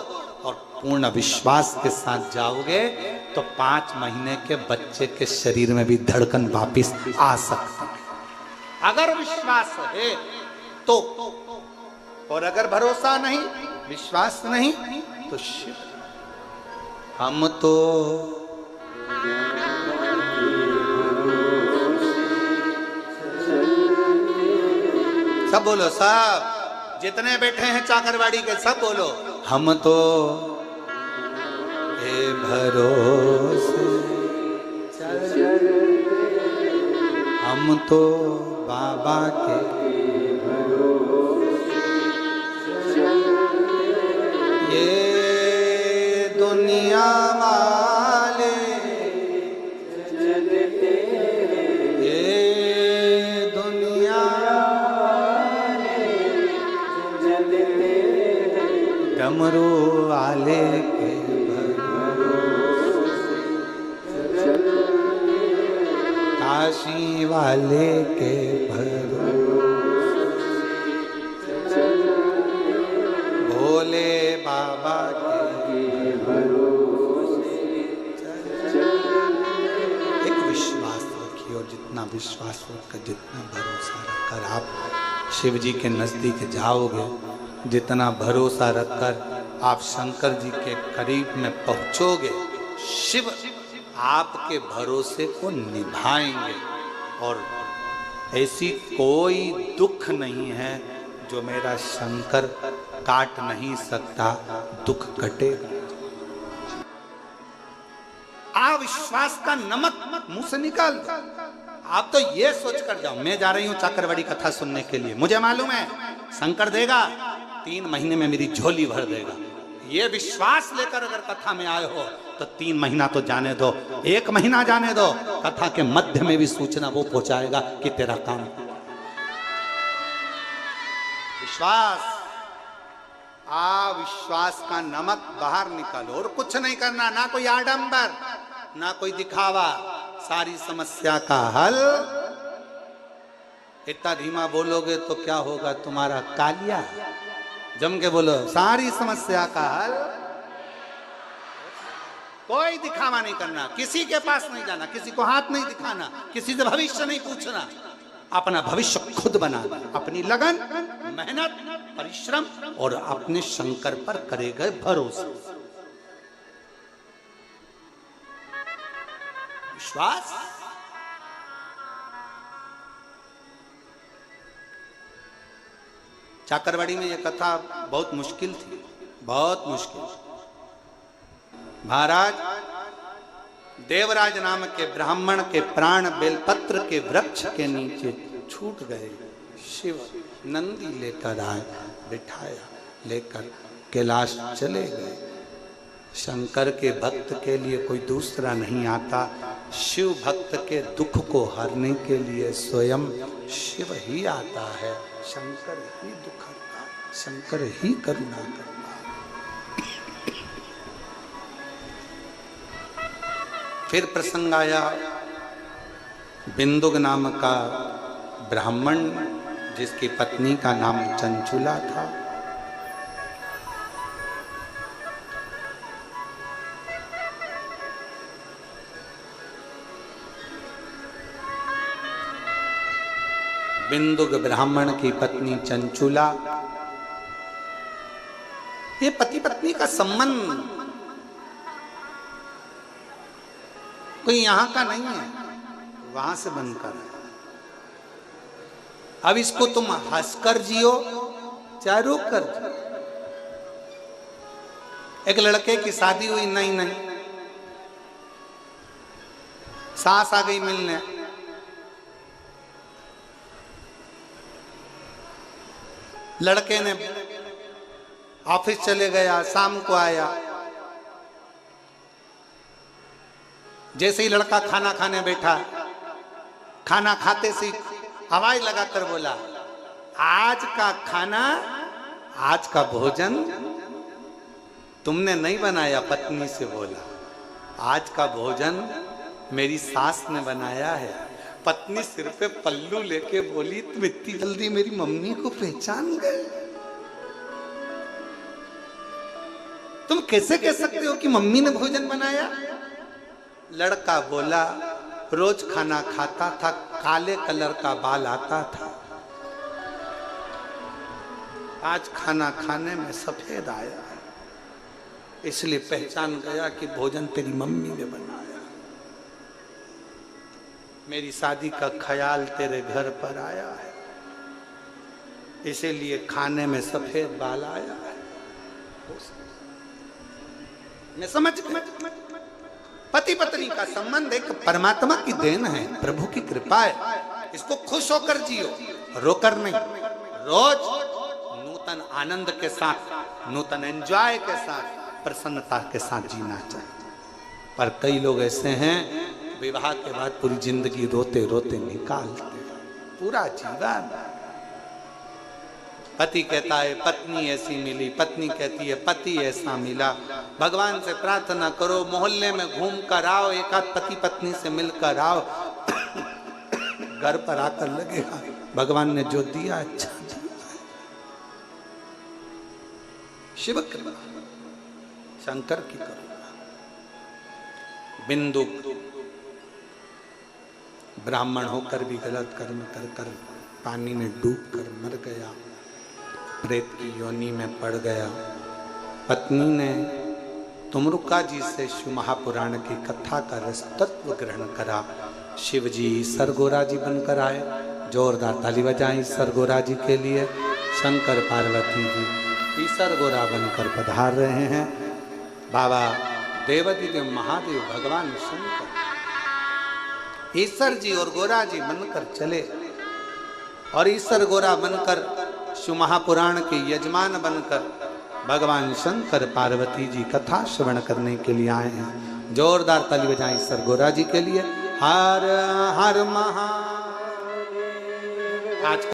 [SPEAKER 1] और पूर्ण विश्वास के साथ जाओगे तो 5 महीने के बच्चे के शरीर में भी धड़कन वापिस आ सकती है, अगर विश्वास है तो। और अगर भरोसा नहीं, विश्वास नहीं, तो शिव। हम तो सब बोलो, सब जितने बैठे हैं चाकरवाड़ी के सब बोलो, हम तो ए भरोसे हम तो बाबा के ये दुनिया वाले ये दुनिया डमरू वाले के काशी वाले के भोले बाबा के भरोसे। एक विश्वास रखिए, और जितना विश्वास रखकर, जितना भरोसा रखकर आप शिव जी के नजदीक जाओगे, जितना भरोसा रखकर आप शंकर जी के करीब में पहुंचोगे, शिव आपके भरोसे को निभाएंगे। और ऐसी कोई दुख नहीं है जो मेरा शंकर काट नहीं सकता, दुख कटेगा। अविश्वास का नमक मुंह से निकाल दो। आप तो ये सोच कर जाओ, मैं जा रही हूं चाकरवाड़ी कथा सुनने के लिए, मुझे मालूम है शंकर देगा, 3 महीने में मेरी झोली भर देगा। ये विश्वास लेकर अगर कथा में आए हो तो 3 महीना तो जाने दो, 1 महीना जाने दो, कथा के मध्य में भी सूचना वो पहुंचाएगा कि तेरा काम। विश्वास, अविश्वास का नमक बाहर निकालो, और कुछ नहीं करना, ना कोई आडंबर, ना कोई दिखावा, सारी समस्या का हल। इतना धीमा बोलोगे तो क्या होगा, तुम्हारा कालिया। जम के बोलो, सारी समस्या का हल। कोई दिखावा नहीं करना, किसी के पास नहीं जाना, किसी को हाथ नहीं दिखाना, किसी से भविष्य नहीं पूछना, अपना भविष्य खुद बनाना, अपनी लगन, मेहनत, परिश्रम और अपने शंकर पर करे गए भरोसे। विश्वास। चाकरवाड़ी में यह कथा बहुत मुश्किल थी, बहुत मुश्किल। महाराज देवराज नाम के ब्राह्मण के प्राण बेलपत्र के वृक्ष के नीचे छूट गए। शिव नंदी लेकर आए, बिठाया, लेकर कैलाश चले गए। शंकर के भक्त के लिए कोई दूसरा नहीं आता, शिव भक्त के दुख को हरने के लिए स्वयं शिव ही आता है। शंकर ही दुख हरता है, शंकर ही करुणा करता है। फिर प्रसंग आया, बिंदुक नाम का ब्राह्मण जिसकी पत्नी का नाम चंचुला था, बिंदुक ब्राह्मण की पत्नी चंचुला। ये पति पत्नी का संबंध कोई यहां का नहीं है, वहां से बनकर है। अब इसको तुम हंसकर जियो चाहे रो कर जियो। एक लड़के की शादी हुई, नहीं सास आ गई मिलने, लड़के ने ऑफिस चले गया, शाम को आया, जैसे ही लड़का खाना खाने बैठा, खाना खाते से आवाज लगाकर बोला, आज का खाना, आज का भोजन तुमने नहीं बनाया। पत्नी से बोला, आज का भोजन मेरी सास ने बनाया है। पत्नी सिर पे पल्लू लेके बोली, तुम इतनी जल्दी मेरी मम्मी को पहचान गए? तुम कैसे कह सकते हो कि मम्मी ने भोजन बनाया? लड़का बोला, रोज खाना खाता था, काले कलर का बाल आता था, आज खाना खाने में सफेद आया है, इसलिए पहचान गया कि भोजन तेरी मम्मी ने बनाया। मेरी शादी का ख्याल तेरे घर पर आया है, इसीलिए खाने में सफेद बाल आया है। मैं समझ गया, पति पत्नी का संबंध एक परमात्मा की देन है, प्रभु की कृपा है। इसको खुश होकर जियो, रोकर नहीं। रोज नूतन आनंद के साथ, नूतन एंजॉय के साथ, प्रसन्नता के साथ जीना चाहिए। पर कई लोग ऐसे हैं, विवाह के बाद पूरी जिंदगी रोते रोते निकालते, पूरा जीवन। पति कहता है पत्नी ऐसी मिली, पत्नी कहती है पति ऐसा मिला। भगवान से प्रार्थना करो, मोहल्ले में घूम कर आओ, एक आध पति पत्नी से मिलकर आओ, घर पर आकर लगेगा भगवान ने जो दिया अच्छा दिया। शिव कृपा, शंकर की करुणा। बिंदु ब्राह्मण होकर भी गलत कर्म कर कर पानी में डूब कर मर गया, प्रेत की योनि में पड़ गया। पत्नी ने तुमरुका जी से शिव महापुराण की कथा का रस तत्व ग्रहण करा। शिव जी सरगोरा जी बनकर आए, जोरदार ताली बजाएं सरगोरा जी के लिए। शंकर पार्वती जी ईसर गोरा बनकर पधार रहे हैं। बाबा देवादिदेव महादेव भगवान शंकर ईश्वर जी और गोरा जी बनकर चले, और ईश्वर गोरा बनकर शिव महापुराण के यजमान बनकर भगवान शंकर पार्वती जी कथा श्रवण करने के लिए आए हैं। जोरदार ताली बजाएं ईश्वर गोरा जी के लिए। हर हर महादेव। आज